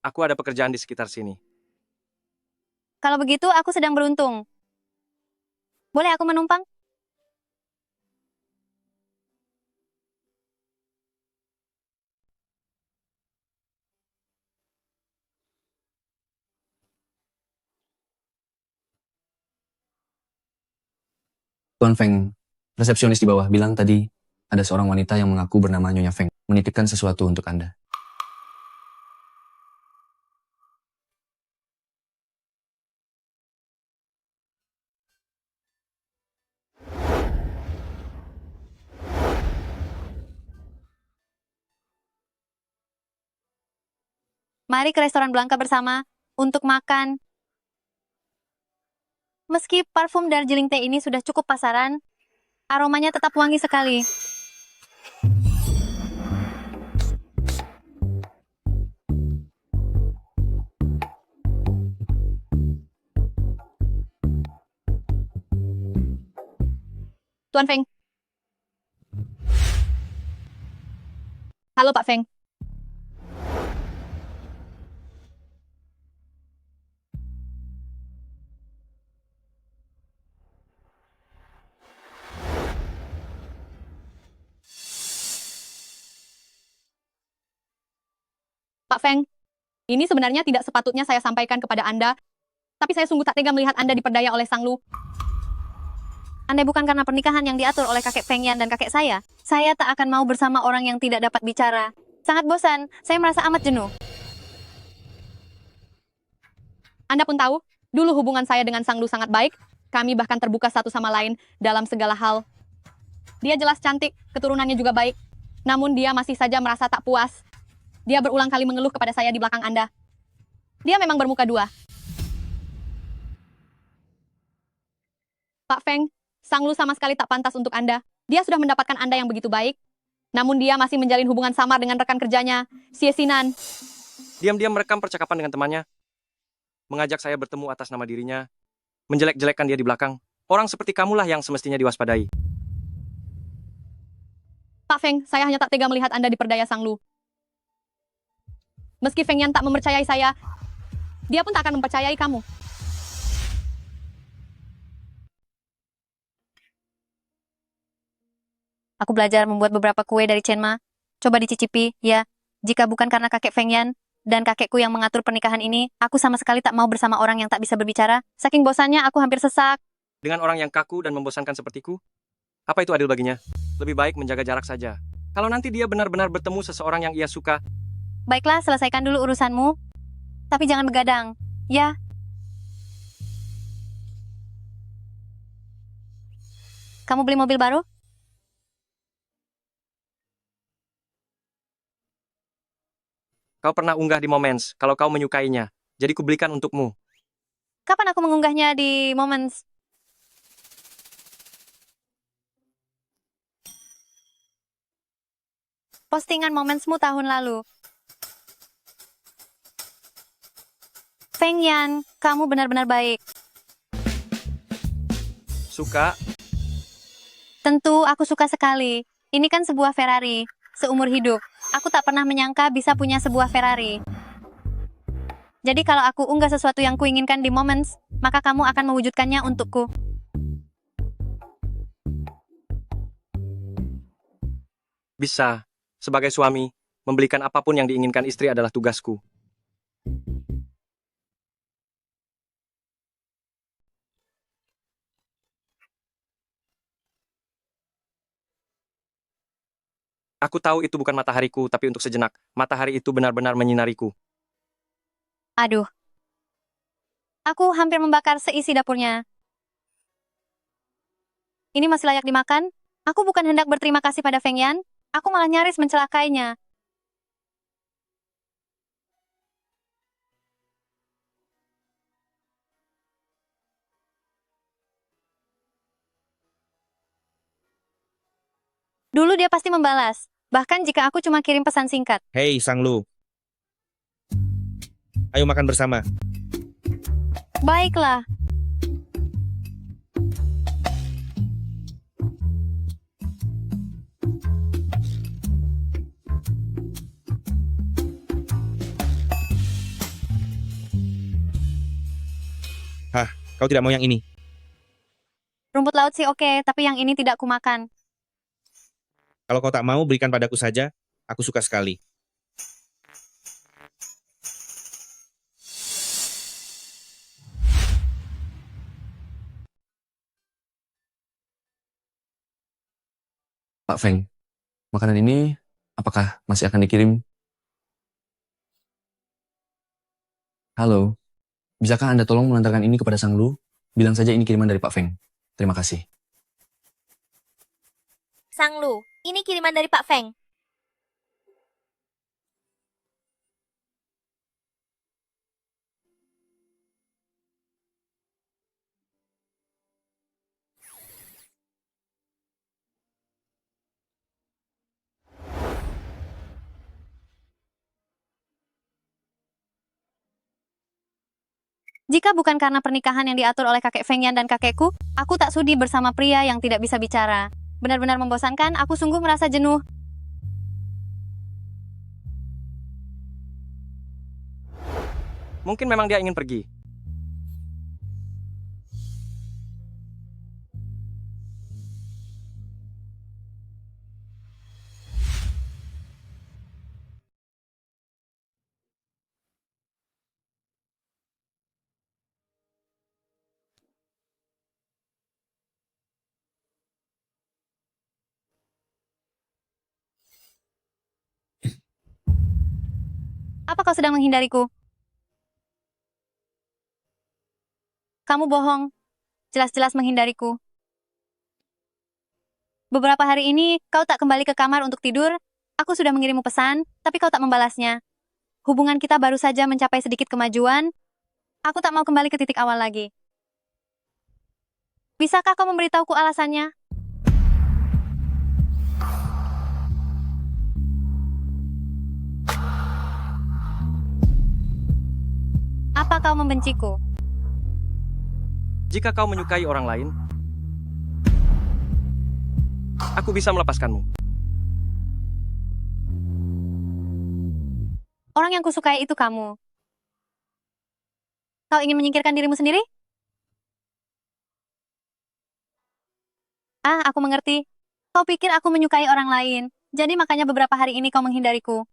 Aku ada pekerjaan di sekitar sini.
Kalau begitu, aku sedang beruntung. Boleh aku menumpang?
Tuan Feng, resepsionis di bawah bilang tadi ada seorang wanita yang mengaku bernama Nyonya Feng menitipkan sesuatu untuk Anda.
Mari ke restoran Blanca bersama untuk makan. Meski parfum Darjeeling Tea ini sudah cukup pasaran, aromanya tetap wangi sekali. Tuan Feng. Halo Pak Feng. Pak Feng, ini sebenarnya tidak sepatutnya saya sampaikan kepada Anda, tapi saya sungguh tak tega melihat Anda diperdaya oleh Sang Lu. Andai bukan karena pernikahan yang diatur oleh kakek Feng Yan dan kakek saya tak akan mau bersama orang yang tidak dapat bicara. Sangat bosan, saya merasa amat jenuh. Anda pun tahu, dulu hubungan saya dengan Sang Lu sangat baik, kami bahkan terbuka satu sama lain dalam segala hal. Dia jelas cantik, keturunannya juga baik, namun dia masih saja merasa tak puas. Dia berulang kali mengeluh kepada saya di belakang Anda. Dia memang bermuka dua. Pak Feng, Sang Lu sama sekali tak pantas untuk Anda. Dia sudah mendapatkan Anda yang begitu baik, namun dia masih menjalin hubungan samar dengan rekan kerjanya, Xie Xinan.
Diam-diam merekam percakapan dengan temannya. Mengajak saya bertemu atas nama dirinya. Menjelek-jelekkan dia di belakang. Orang seperti kamulah yang semestinya diwaspadai.
Pak Feng, saya hanya tak tega melihat Anda diperdaya Sang Lu. Meski Feng Yan tak mempercayai saya, dia pun tak akan mempercayai kamu. Aku belajar membuat beberapa kue dari Chenma. Coba dicicipi, ya. Jika bukan karena kakek Feng Yan dan kakekku yang mengatur pernikahan ini, aku sama sekali tak mau bersama orang yang tak bisa berbicara. Saking bosannya, aku hampir sesak.
Dengan orang yang kaku dan membosankan sepertiku, apa itu adil baginya? Lebih baik menjaga jarak saja. Kalau nanti dia benar-benar bertemu seseorang yang ia suka,
Baiklah, selesaikan dulu urusanmu. Tapi jangan begadang, ya. Kamu beli mobil baru?
Kau pernah unggah di Moments kalau kau menyukainya. Jadi kubelikan untukmu.
Kapan aku mengunggahnya di Moments? Postingan Momentsmu tahun lalu. Feng Yan, kamu benar-benar baik.
Suka?
Tentu, aku suka sekali. Ini kan sebuah Ferrari. Seumur hidup, aku tak pernah menyangka bisa punya sebuah Ferrari. Jadi kalau aku unggah sesuatu yang kuinginkan di Moments, maka kamu akan mewujudkannya untukku.
Bisa. Sebagai suami, membelikan apapun yang diinginkan istri adalah tugasku. Aku tahu itu bukan matahariku, tapi untuk sejenak, matahari itu benar-benar menyinariku.
Aduh. Aku hampir membakar seisi dapurnya. Ini masih layak dimakan? Aku bukan hendak berterima kasih pada Feng Yan, aku malah nyaris mencelakainya. Dulu dia pasti membalas, bahkan jika aku cuma kirim pesan singkat.
Hei, Sang Lu. Ayo makan bersama.
Baiklah.
Hah, kau tidak mau yang ini?
Rumput laut sih oke, tapi yang ini tidak kumakan.
Kalau kau tak mau, berikan padaku saja. Aku suka sekali.
Pak Feng, makanan ini apakah masih akan dikirim? Halo, bisakah Anda tolong mengantarkan ini kepada Sang Lu? Bilang saja ini kiriman dari Pak Feng. Terima kasih.
Sang Lu, ini kiriman dari Pak Feng.
Jika bukan karena pernikahan yang diatur oleh kakek Feng Yan dan kakekku, aku tak sudi bersama pria yang tidak bisa bicara. Benar-benar membosankan, aku sungguh merasa jenuh.
Mungkin memang dia ingin pergi.
Apa kau sedang menghindariku? Kamu bohong. Jelas-jelas menghindariku. Beberapa hari ini, kau tak kembali ke kamar untuk tidur. Aku sudah mengirimmu pesan, tapi kau tak membalasnya. Hubungan kita baru saja mencapai sedikit kemajuan. Aku tak mau kembali ke titik awal lagi. Bisakah kau memberitahuku alasannya? Apa kau membenciku?
Jika kau menyukai orang lain, aku bisa melepaskanmu.
Orang yang kusukai itu kamu. Kau ingin menyingkirkan dirimu sendiri? Ah, aku mengerti. Kau pikir aku menyukai orang lain, jadi makanya beberapa hari ini kau menghindariku.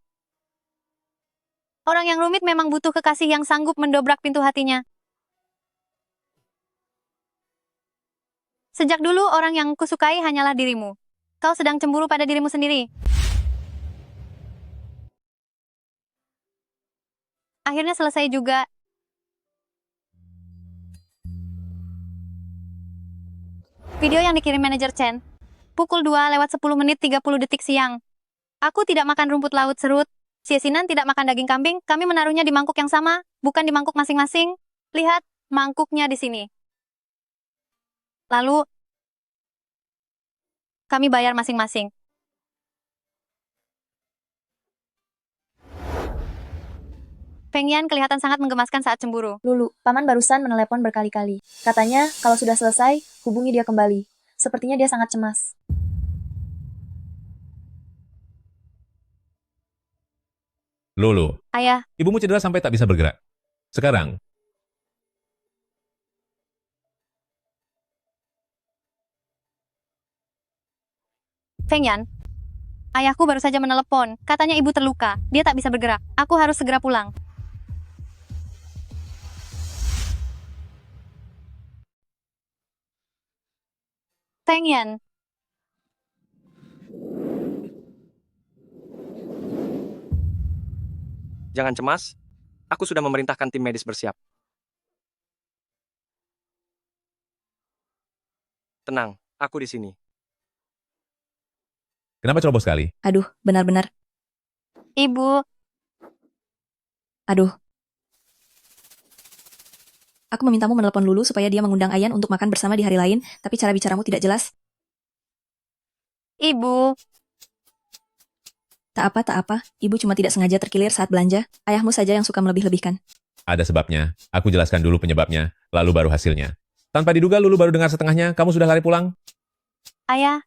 Orang yang rumit memang butuh kekasih yang sanggup mendobrak pintu hatinya. Sejak dulu orang yang kusukai hanyalah dirimu. Kau sedang cemburu pada dirimu sendiri. Akhirnya selesai juga. Video yang dikirim manajer Chen. Pukul 2:10:30 siang. Aku tidak makan rumput laut serut. Siesinan tidak makan daging kambing. Kami menaruhnya di mangkuk yang sama, bukan di mangkuk masing-masing. Lihat, mangkuknya di sini. Lalu, kami bayar masing-masing. Feng Yan kelihatan sangat menggemaskan saat cemburu.
Lulu, paman barusan menelepon berkali-kali. Katanya, kalau sudah selesai, hubungi dia kembali. Sepertinya dia sangat cemas.
Lulu,
Ayah,
ibumu cedera sampai tak bisa bergerak. Sekarang,
Feng Yan. Ayahku baru saja menelepon. Katanya ibu terluka. Dia tak bisa bergerak. Aku harus segera pulang. Feng Yan.
Jangan cemas. Aku sudah memerintahkan tim medis bersiap. Tenang, aku di sini.
kenapa ceroboh sekali?
Aduh, benar-benar.
Ibu,
Aduh. Aku memintamu menelepon Lulu supaya dia mengundang Ayan untuk makan bersama di hari lain, tapi cara bicaramu tidak jelas.
ibu.
Tak apa. Ibu cuma tidak sengaja terkilir saat belanja. Ayahmu saja yang suka melebih-lebihkan.
Ada sebabnya. Aku jelaskan dulu penyebabnya, lalu baru hasilnya. Tanpa diduga Lulu baru dengar setengahnya, kamu sudah lari pulang?
Ayah,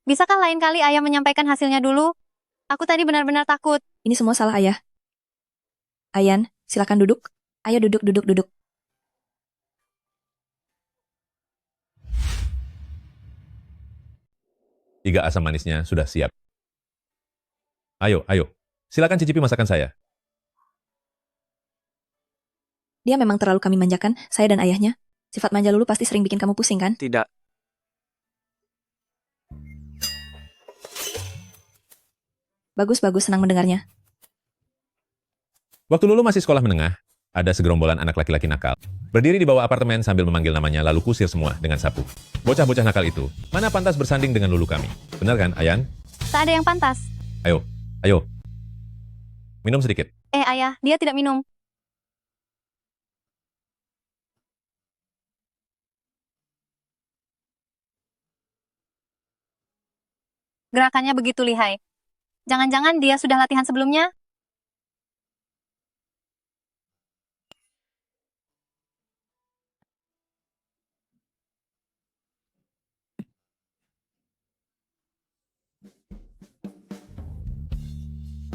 bisakah lain kali ayah menyampaikan hasilnya dulu? Aku tadi benar-benar takut.
Ini semua salah ayah. Ayan, silakan duduk. Ayo duduk.
Tiga asam manisnya sudah siap. Ayo. Silakan cicipi masakan saya.
Dia memang terlalu kami manjakan, saya dan ayahnya. Sifat manja Lulu pasti sering bikin kamu pusing, kan?
Tidak.
Bagus, senang mendengarnya.
Waktu Lulu masih sekolah menengah, ada segerombolan anak laki-laki nakal. Berdiri di bawah apartemen sambil memanggil namanya lalu kusir semua dengan sapu. Bocah-bocah nakal itu, mana pantas bersanding dengan Lulu kami? Benar kan, Ayan?
Tak ada yang pantas.
Ayo. Minum sedikit.
Ayah, dia tidak minum. Gerakannya begitu lihai. Jangan-jangan dia sudah latihan sebelumnya?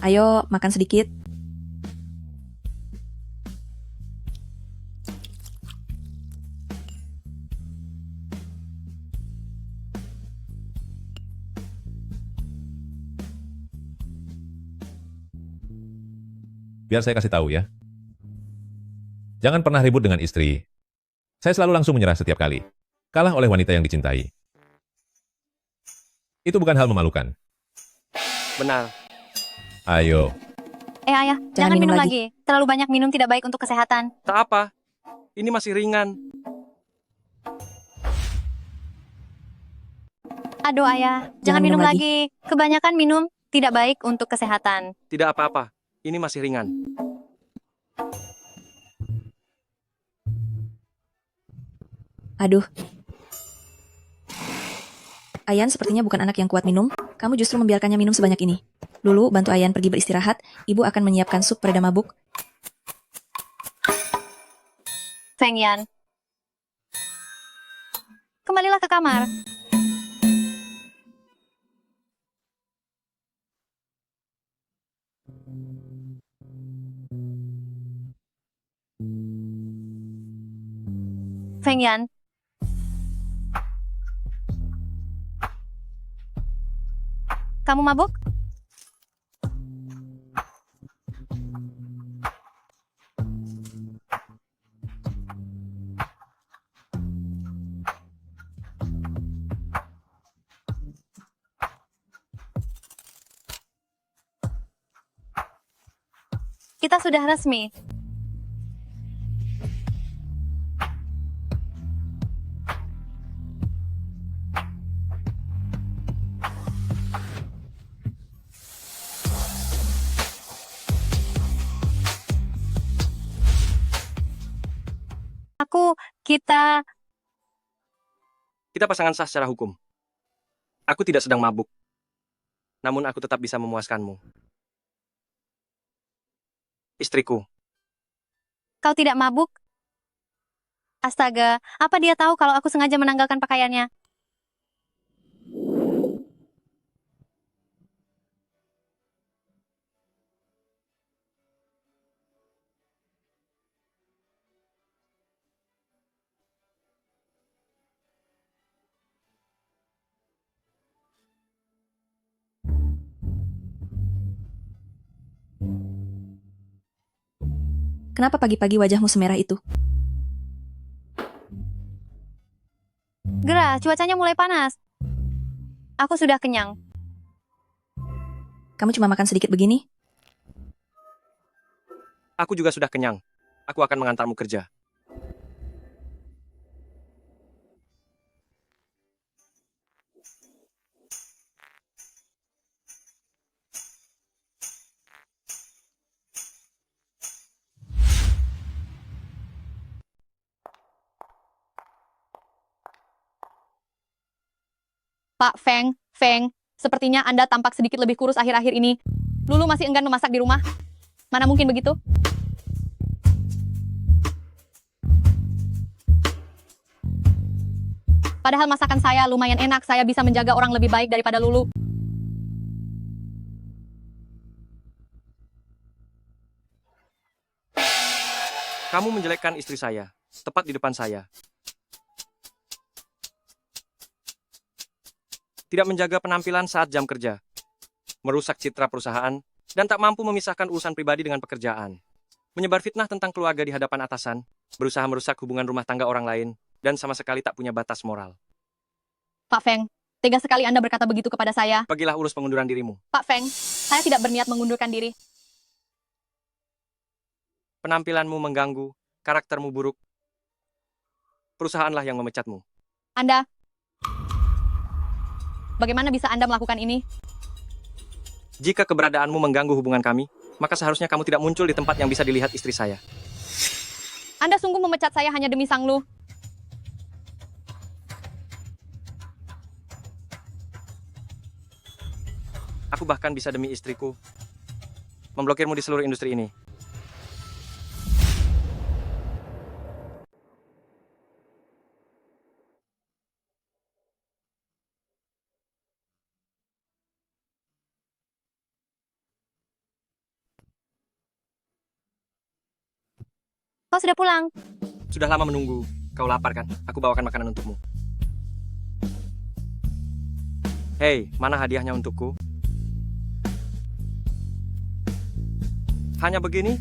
Ayo, makan sedikit.
Biar saya kasih tahu ya. Jangan pernah ribut dengan istri. Saya selalu langsung menyerah setiap kali. Kalah oleh wanita yang dicintai. Itu bukan hal memalukan.
Benar.
Ayo.
Ayah, jangan minum lagi. Terlalu banyak minum tidak baik untuk kesehatan.
Tak apa. Ini masih ringan.
Aduh ayah, jangan minum lagi. Kebanyakan minum tidak baik untuk kesehatan.
Tidak apa-apa. Ini masih ringan.
Aduh. Ayan sepertinya bukan anak yang kuat minum. Kamu justru membiarkannya minum sebanyak ini. Lulu, bantu Ayan pergi beristirahat. Ibu akan menyiapkan sup pereda mabuk.
Feng Yan. Kembalilah ke kamar. Feng Yan. Kamu mabuk? Kita sudah resmi. Kita
pasangan sah secara hukum. Aku tidak sedang mabuk. Namun aku tetap bisa memuaskanmu. Istriku.
Kau tidak mabuk? Astaga, apa dia tahu kalau aku sengaja menanggalkan pakaiannya?
Kenapa pagi-pagi wajahmu semerah itu?
Gerah, cuacanya mulai panas. Aku sudah kenyang.
Kamu cuma makan sedikit begini?
Aku juga sudah kenyang. Aku akan mengantarmu kerja.
Pak Feng, sepertinya Anda tampak sedikit lebih kurus akhir-akhir ini. Lulu masih enggan memasak di rumah. Mana mungkin begitu? Padahal masakan saya lumayan enak, saya bisa menjaga orang lebih baik daripada Lulu.
Kamu menjelekkan istri saya, tepat di depan saya. Tidak menjaga penampilan saat jam kerja, merusak citra perusahaan, dan tak mampu memisahkan urusan pribadi dengan pekerjaan. Menyebar fitnah tentang keluarga di hadapan atasan, berusaha merusak hubungan rumah tangga orang lain, dan sama sekali tak punya batas moral.
Pak Feng, tega sekali Anda berkata begitu kepada saya.
Pergilah urus pengunduran dirimu.
Pak Feng, saya tidak berniat mengundurkan diri.
Penampilanmu mengganggu, karaktermu buruk. Perusahaanlah yang memecatmu.
Anda, bagaimana bisa Anda melakukan ini?
Jika keberadaanmu mengganggu hubungan kami, maka seharusnya kamu tidak muncul di tempat yang bisa dilihat istri saya.
Anda sungguh memecat saya hanya demi Sang Lu.
Aku bahkan bisa demi istriku memblokirmu di seluruh industri ini.
Kau sudah pulang.
Sudah lama menunggu. Kau lapar kan? Aku bawakan makanan untukmu. Hei, mana hadiahnya untukku? Hanya begini?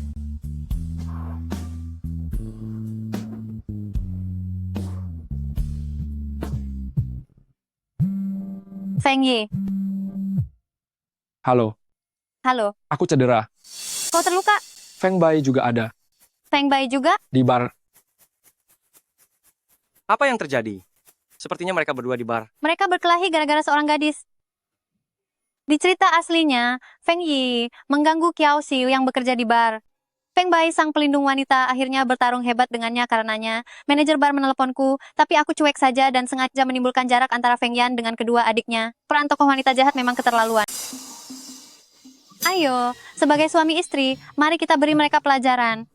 Feng Yi.
Halo,
Halo.
aku cedera.
Kau terluka?
Feng Bai juga ada.
Feng Bai juga?
Di bar.
Apa yang terjadi? Sepertinya mereka berdua di bar.
Mereka berkelahi gara-gara seorang gadis. Di cerita aslinya, Feng Yi mengganggu Qiao Xiu yang bekerja di bar. Feng Bai, sang pelindung wanita, akhirnya bertarung hebat dengannya karenanya. Manajer bar meneleponku, tapi aku cuek saja dan sengaja menimbulkan jarak antara Feng Yan dengan kedua adiknya. Peran tokoh wanita jahat memang keterlaluan. Ayo, sebagai suami istri, mari kita beri mereka pelajaran.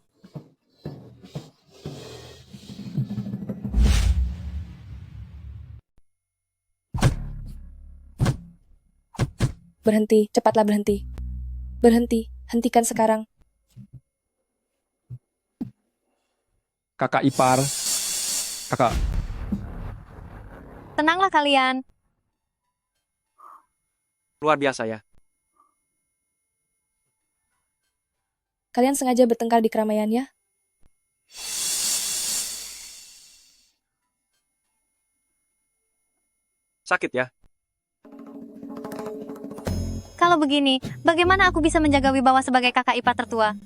Berhenti, cepatlah berhenti. Berhenti, hentikan sekarang.
Kakak ipar. Kakak,
Tenanglah kalian.
Luar biasa ya.
Kalian sengaja bertengkar di keramaian ya?
Sakit ya?
Kalau begini, bagaimana aku bisa menjaga wibawa sebagai kakak ipar tertua?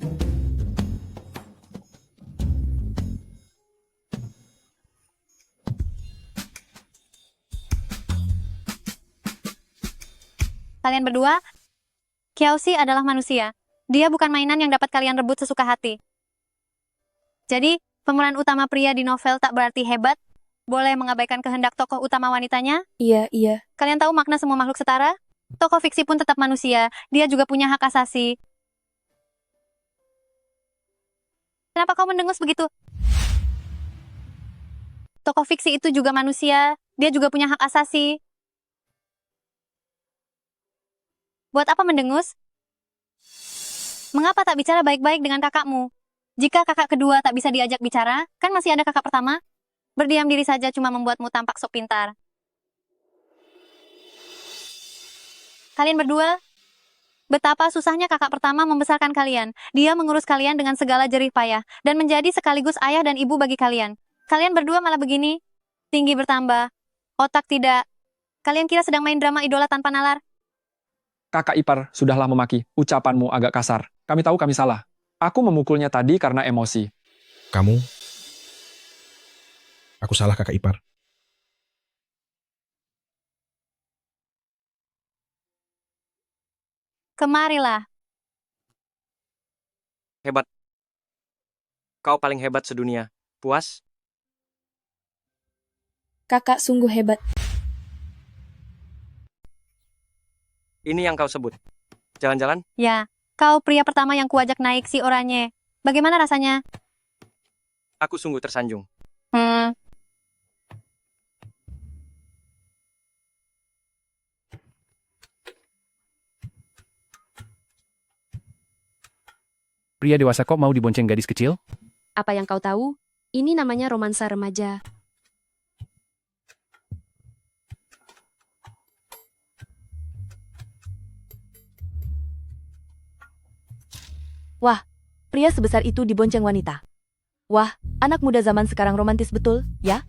Kalian berdua, Qiaoxi adalah manusia. Dia bukan mainan yang dapat kalian rebut sesuka hati. Jadi, Pemeran utama pria di novel tak berarti hebat? Boleh mengabaikan kehendak tokoh utama wanitanya?
Iya, iya.
Kalian tahu makna semua makhluk setara? Tokoh fiksi pun tetap manusia, dia juga punya hak asasi. Kenapa kau mendengus begitu? Tokoh fiksi itu juga manusia, dia juga punya hak asasi. Buat apa mendengus? Mengapa tak bicara baik-baik dengan kakakmu? Jika kakak kedua tak bisa diajak bicara, kan masih ada kakak pertama? Berdiam diri saja cuma membuatmu tampak sok pintar. Kalian berdua, betapa susahnya kakak pertama membesarkan kalian. Dia mengurus kalian dengan segala jerih payah, dan menjadi sekaligus ayah dan ibu bagi kalian. Kalian berdua malah begini, tinggi bertambah, otak tidak. Kalian kira sedang main drama idola tanpa nalar?
Kakak ipar, sudahlah memaki. Ucapanmu agak kasar. Kami tahu kami salah. Aku memukulnya tadi karena emosi.
Kamu? Aku salah kakak ipar.
Kemarilah.
Hebat. Kau paling hebat sedunia. Puas?
Kakak sungguh hebat.
Ini yang kau sebut. Jalan-jalan?
Ya, kau pria pertama yang kuajak naik si oranye. Bagaimana rasanya?
Aku sungguh tersanjung.
Pria dewasa kok mau dibonceng gadis kecil?
Apa yang kau tahu? Ini namanya romansa remaja.
Wah, pria sebesar itu dibonceng wanita. Wah, anak muda zaman sekarang romantis betul, ya?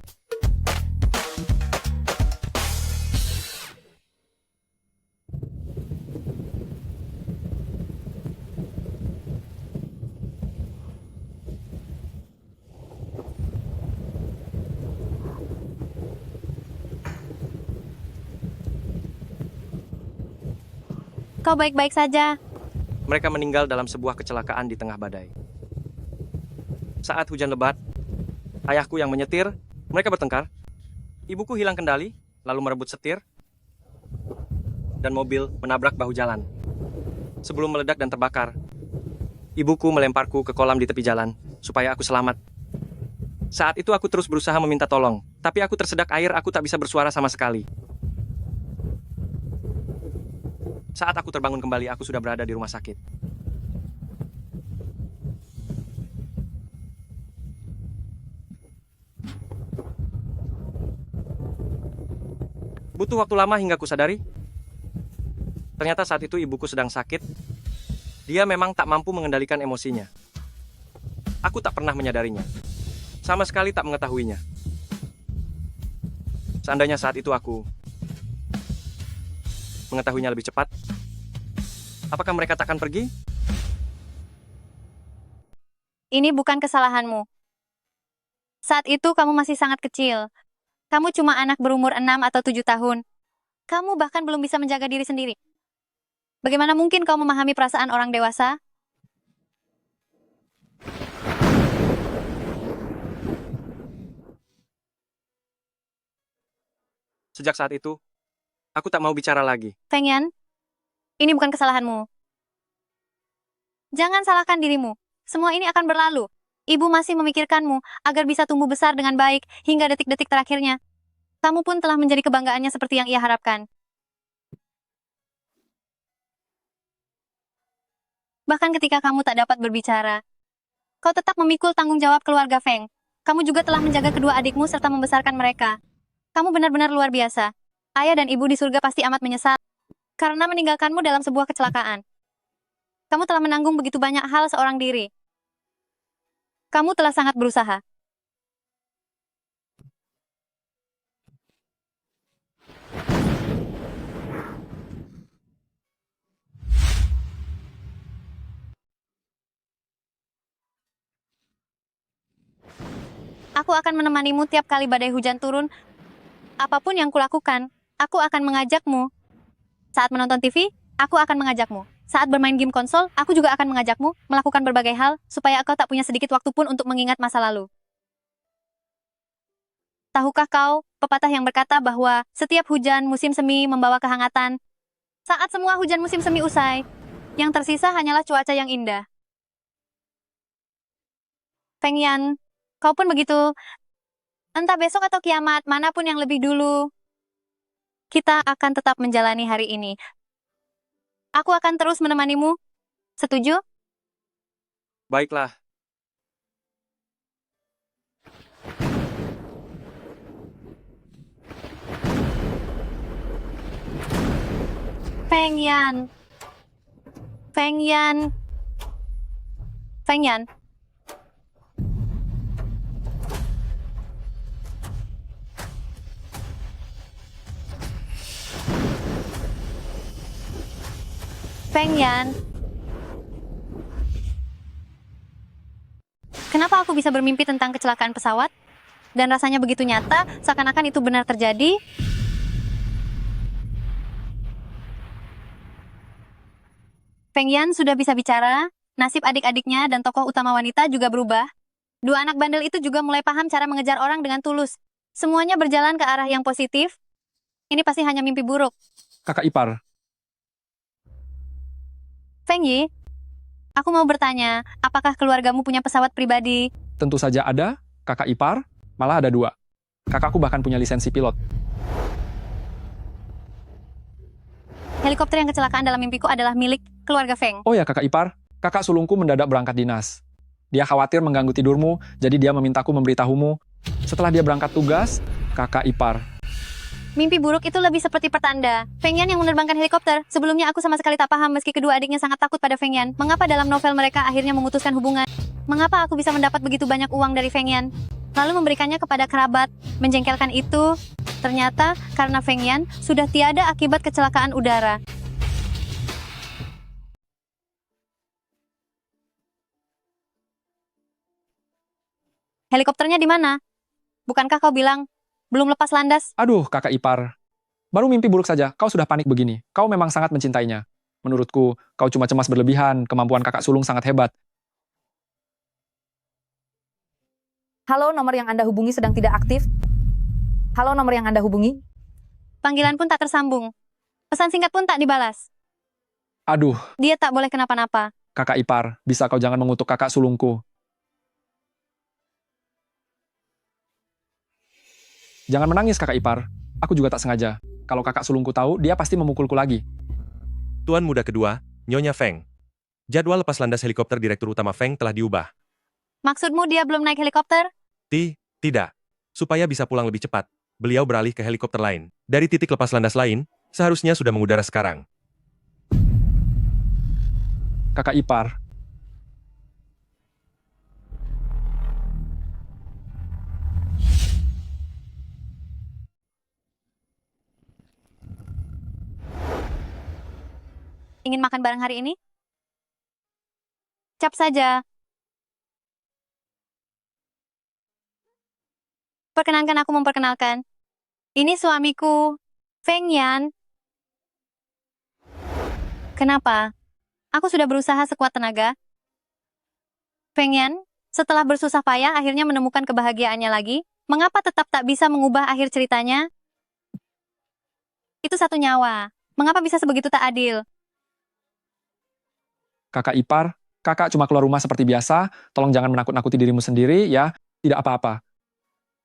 Kau baik-baik saja.
Mereka meninggal dalam sebuah kecelakaan di tengah badai. Saat hujan lebat, ayahku yang menyetir, mereka bertengkar. Ibuku hilang kendali, lalu merebut setir, dan mobil menabrak bahu jalan. Sebelum meledak dan terbakar, ibuku melemparku ke kolam di tepi jalan, supaya aku selamat. Saat itu aku terus berusaha meminta tolong, tapi aku tersedak air, aku tak bisa bersuara sama sekali. Saat aku terbangun kembali, aku sudah berada di rumah sakit. Butuh waktu lama hingga kusadari. Ternyata saat itu ibuku sedang sakit. Dia memang tak mampu mengendalikan emosinya. Aku tak pernah menyadarinya. Sama sekali tak mengetahuinya. Seandainya saat itu aku mengetahuinya lebih cepat, apakah mereka takkan pergi?
Ini bukan kesalahanmu. Saat itu kamu masih sangat kecil. Kamu cuma anak berumur 6 atau 7 tahun. Kamu bahkan belum bisa menjaga diri sendiri. Bagaimana mungkin kau memahami perasaan orang dewasa?
Sejak saat itu, aku tak mau bicara lagi.
Feng Yan, ini bukan kesalahanmu. Jangan salahkan dirimu. Semua ini akan berlalu. Ibu masih memikirkanmu agar bisa tumbuh besar dengan baik hingga detik-detik terakhirnya. Kamu pun telah menjadi kebanggaannya seperti yang ia harapkan. Bahkan ketika kamu tak dapat berbicara, kau tetap memikul tanggung jawab keluarga Feng. Kamu juga telah menjaga kedua adikmu serta membesarkan mereka. Kamu benar-benar luar biasa. Ayah dan ibu di surga pasti amat menyesal karena meninggalkanmu dalam sebuah kecelakaan. Kamu telah menanggung begitu banyak hal seorang diri. Kamu telah sangat berusaha. Aku akan menemanimu tiap kali badai hujan turun. Apapun yang kulakukan, aku akan mengajakmu. Saat menonton TV, aku akan mengajakmu. Saat bermain game konsol, aku juga akan mengajakmu melakukan berbagai hal supaya kau tak punya sedikit waktu pun untuk mengingat masa lalu. Tahukah kau, pepatah yang berkata bahwa setiap hujan musim semi membawa kehangatan. Saat semua hujan musim semi usai, yang tersisa hanyalah cuaca yang indah. Feng Yan, kau pun begitu. Entah besok atau kiamat, manapun yang lebih dulu, kita akan tetap menjalani hari ini. Aku akan terus menemanimu. Setuju?
Baiklah.
Feng Yan. Feng Yan. Feng Yan. Feng Yan. Kenapa aku bisa bermimpi tentang kecelakaan pesawat? Dan rasanya begitu nyata, seakan-akan itu benar terjadi. Feng Yan sudah bisa bicara, nasib adik-adiknya dan tokoh utama wanita juga berubah. Dua anak bandel itu juga mulai paham cara mengejar orang dengan tulus. Semuanya berjalan ke arah yang positif. Ini pasti hanya mimpi buruk.
Kakak ipar,
Feng Yi, aku mau bertanya, apakah keluargamu punya pesawat pribadi?
tentu saja ada. Kakak ipar, malah ada 2. Kakakku bahkan punya lisensi pilot.
Helikopter yang kecelakaan dalam mimpiku adalah milik keluarga Feng.
Oh ya kakak ipar, kakak sulungku mendadak berangkat dinas. Dia khawatir mengganggu tidurmu, jadi dia memintaku memberitahumu. Setelah dia berangkat tugas, kakak ipar.
Mimpi buruk itu lebih seperti pertanda. Feng Yan yang menerbangkan helikopter. Sebelumnya aku sama sekali tak paham meski kedua adiknya sangat takut pada Feng Yan. Mengapa dalam novel mereka akhirnya memutuskan hubungan? Mengapa aku bisa mendapat begitu banyak uang dari Feng Yan? Lalu memberikannya kepada kerabat. Menjengkelkan itu, ternyata karena Feng Yan sudah tiada akibat kecelakaan udara. Helikopternya di mana? Bukankah kau bilang belum lepas landas?
Aduh, kakak ipar. Baru mimpi buruk saja, kau sudah panik begini. Kau memang sangat mencintainya. Menurutku, kau cuma cemas berlebihan, kemampuan kakak sulung sangat hebat.
Halo, nomor yang Anda hubungi sedang tidak aktif. Halo, nomor yang Anda hubungi.
Panggilan pun tak tersambung. Pesan singkat pun tak dibalas.
Aduh,
Dia tak boleh kenapa-napa.
kakak ipar, bisa kau jangan mengutuk kakak sulungku. Jangan menangis kakak ipar. Aku juga tak sengaja. Kalau kakak sulungku tahu, dia pasti memukulku lagi.
Tuan muda kedua, Nyonya Feng. Jadwal lepas landas helikopter Direktur Utama Feng telah diubah.
Maksudmu dia belum naik helikopter?
Tidak. Supaya bisa pulang lebih cepat, beliau beralih ke helikopter lain. Dari titik lepas landas lain, seharusnya sudah mengudara sekarang.
Kakak ipar.
Ingin makan bareng hari ini? Cap saja. Perkenankan aku memperkenalkan. Ini suamiku, Feng Yan. Kenapa? Aku sudah berusaha sekuat tenaga. Feng Yan, setelah bersusah payah akhirnya menemukan kebahagiaannya lagi, mengapa tetap tak bisa mengubah akhir ceritanya? Itu satu nyawa. Mengapa bisa sebegitu tak adil?
Kakak ipar, kakak cuma keluar rumah seperti biasa, tolong jangan menakut-nakuti dirimu sendiri, ya. Tidak apa-apa.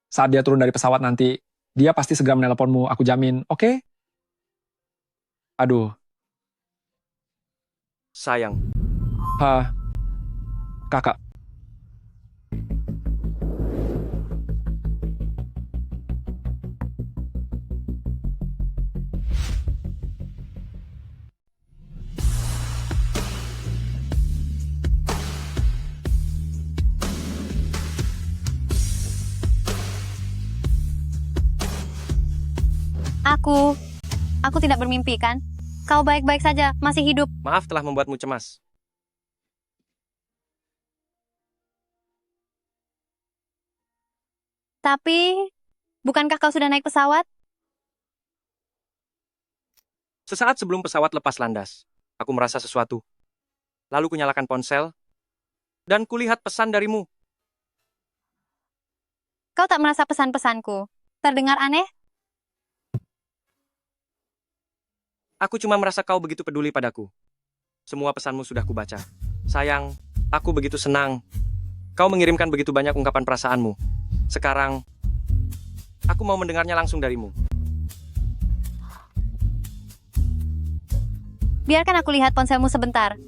Saat dia turun dari pesawat nanti, dia pasti segera menelponmu, aku jamin, oke? Aduh,
Sayang.
kakak.
Aku tidak bermimpi kan? Kau baik-baik saja, masih hidup.
Maaf telah membuatmu cemas.
Tapi, bukankah kau sudah naik pesawat?
Sesaat sebelum pesawat lepas landas, aku merasa sesuatu. Lalu kunyalakan ponsel, dan kulihat pesan darimu.
Kau tak merasa pesan-pesanku. Terdengar aneh?
Aku cuma merasa kau begitu peduli padaku. Semua pesanmu sudah kubaca. Sayang, aku begitu senang. Kau mengirimkan begitu banyak ungkapan perasaanmu. Sekarang, aku mau mendengarnya langsung darimu.
Biarkan aku lihat ponselmu sebentar.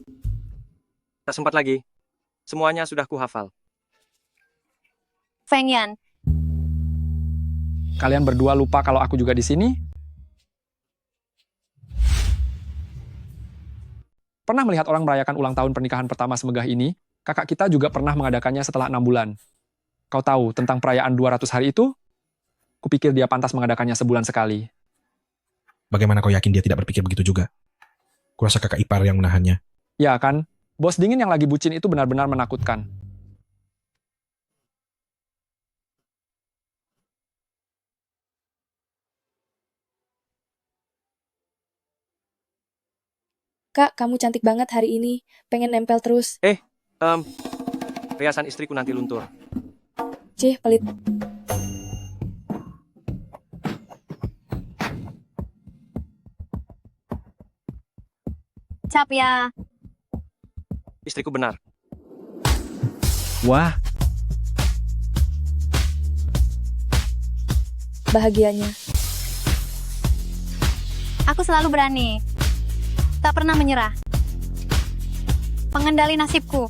Tak sempat lagi. Semuanya sudah kuhafal.
Feng Yan,
Kalian berdua lupa kalau aku juga di sini? Pernah melihat orang merayakan ulang tahun pernikahan pertama semegah ini? Kakak kita juga pernah mengadakannya setelah 6 bulan. Kau tahu tentang perayaan 200 hari itu? Kupikir dia pantas mengadakannya sebulan sekali.
Bagaimana kau yakin dia tidak berpikir begitu juga? Kurasa kakak ipar yang menahannya.
Ya kan? Bos dingin yang lagi bucin itu benar-benar menakutkan.
Kak, kamu cantik banget hari ini. Pengen nempel terus.
Riasan istriku nanti luntur.
Cih, pelit.
cap ya.
Istriku benar.
Wah,
Bahagianya.
Aku selalu berani. Tak pernah menyerah. Pengendali nasibku.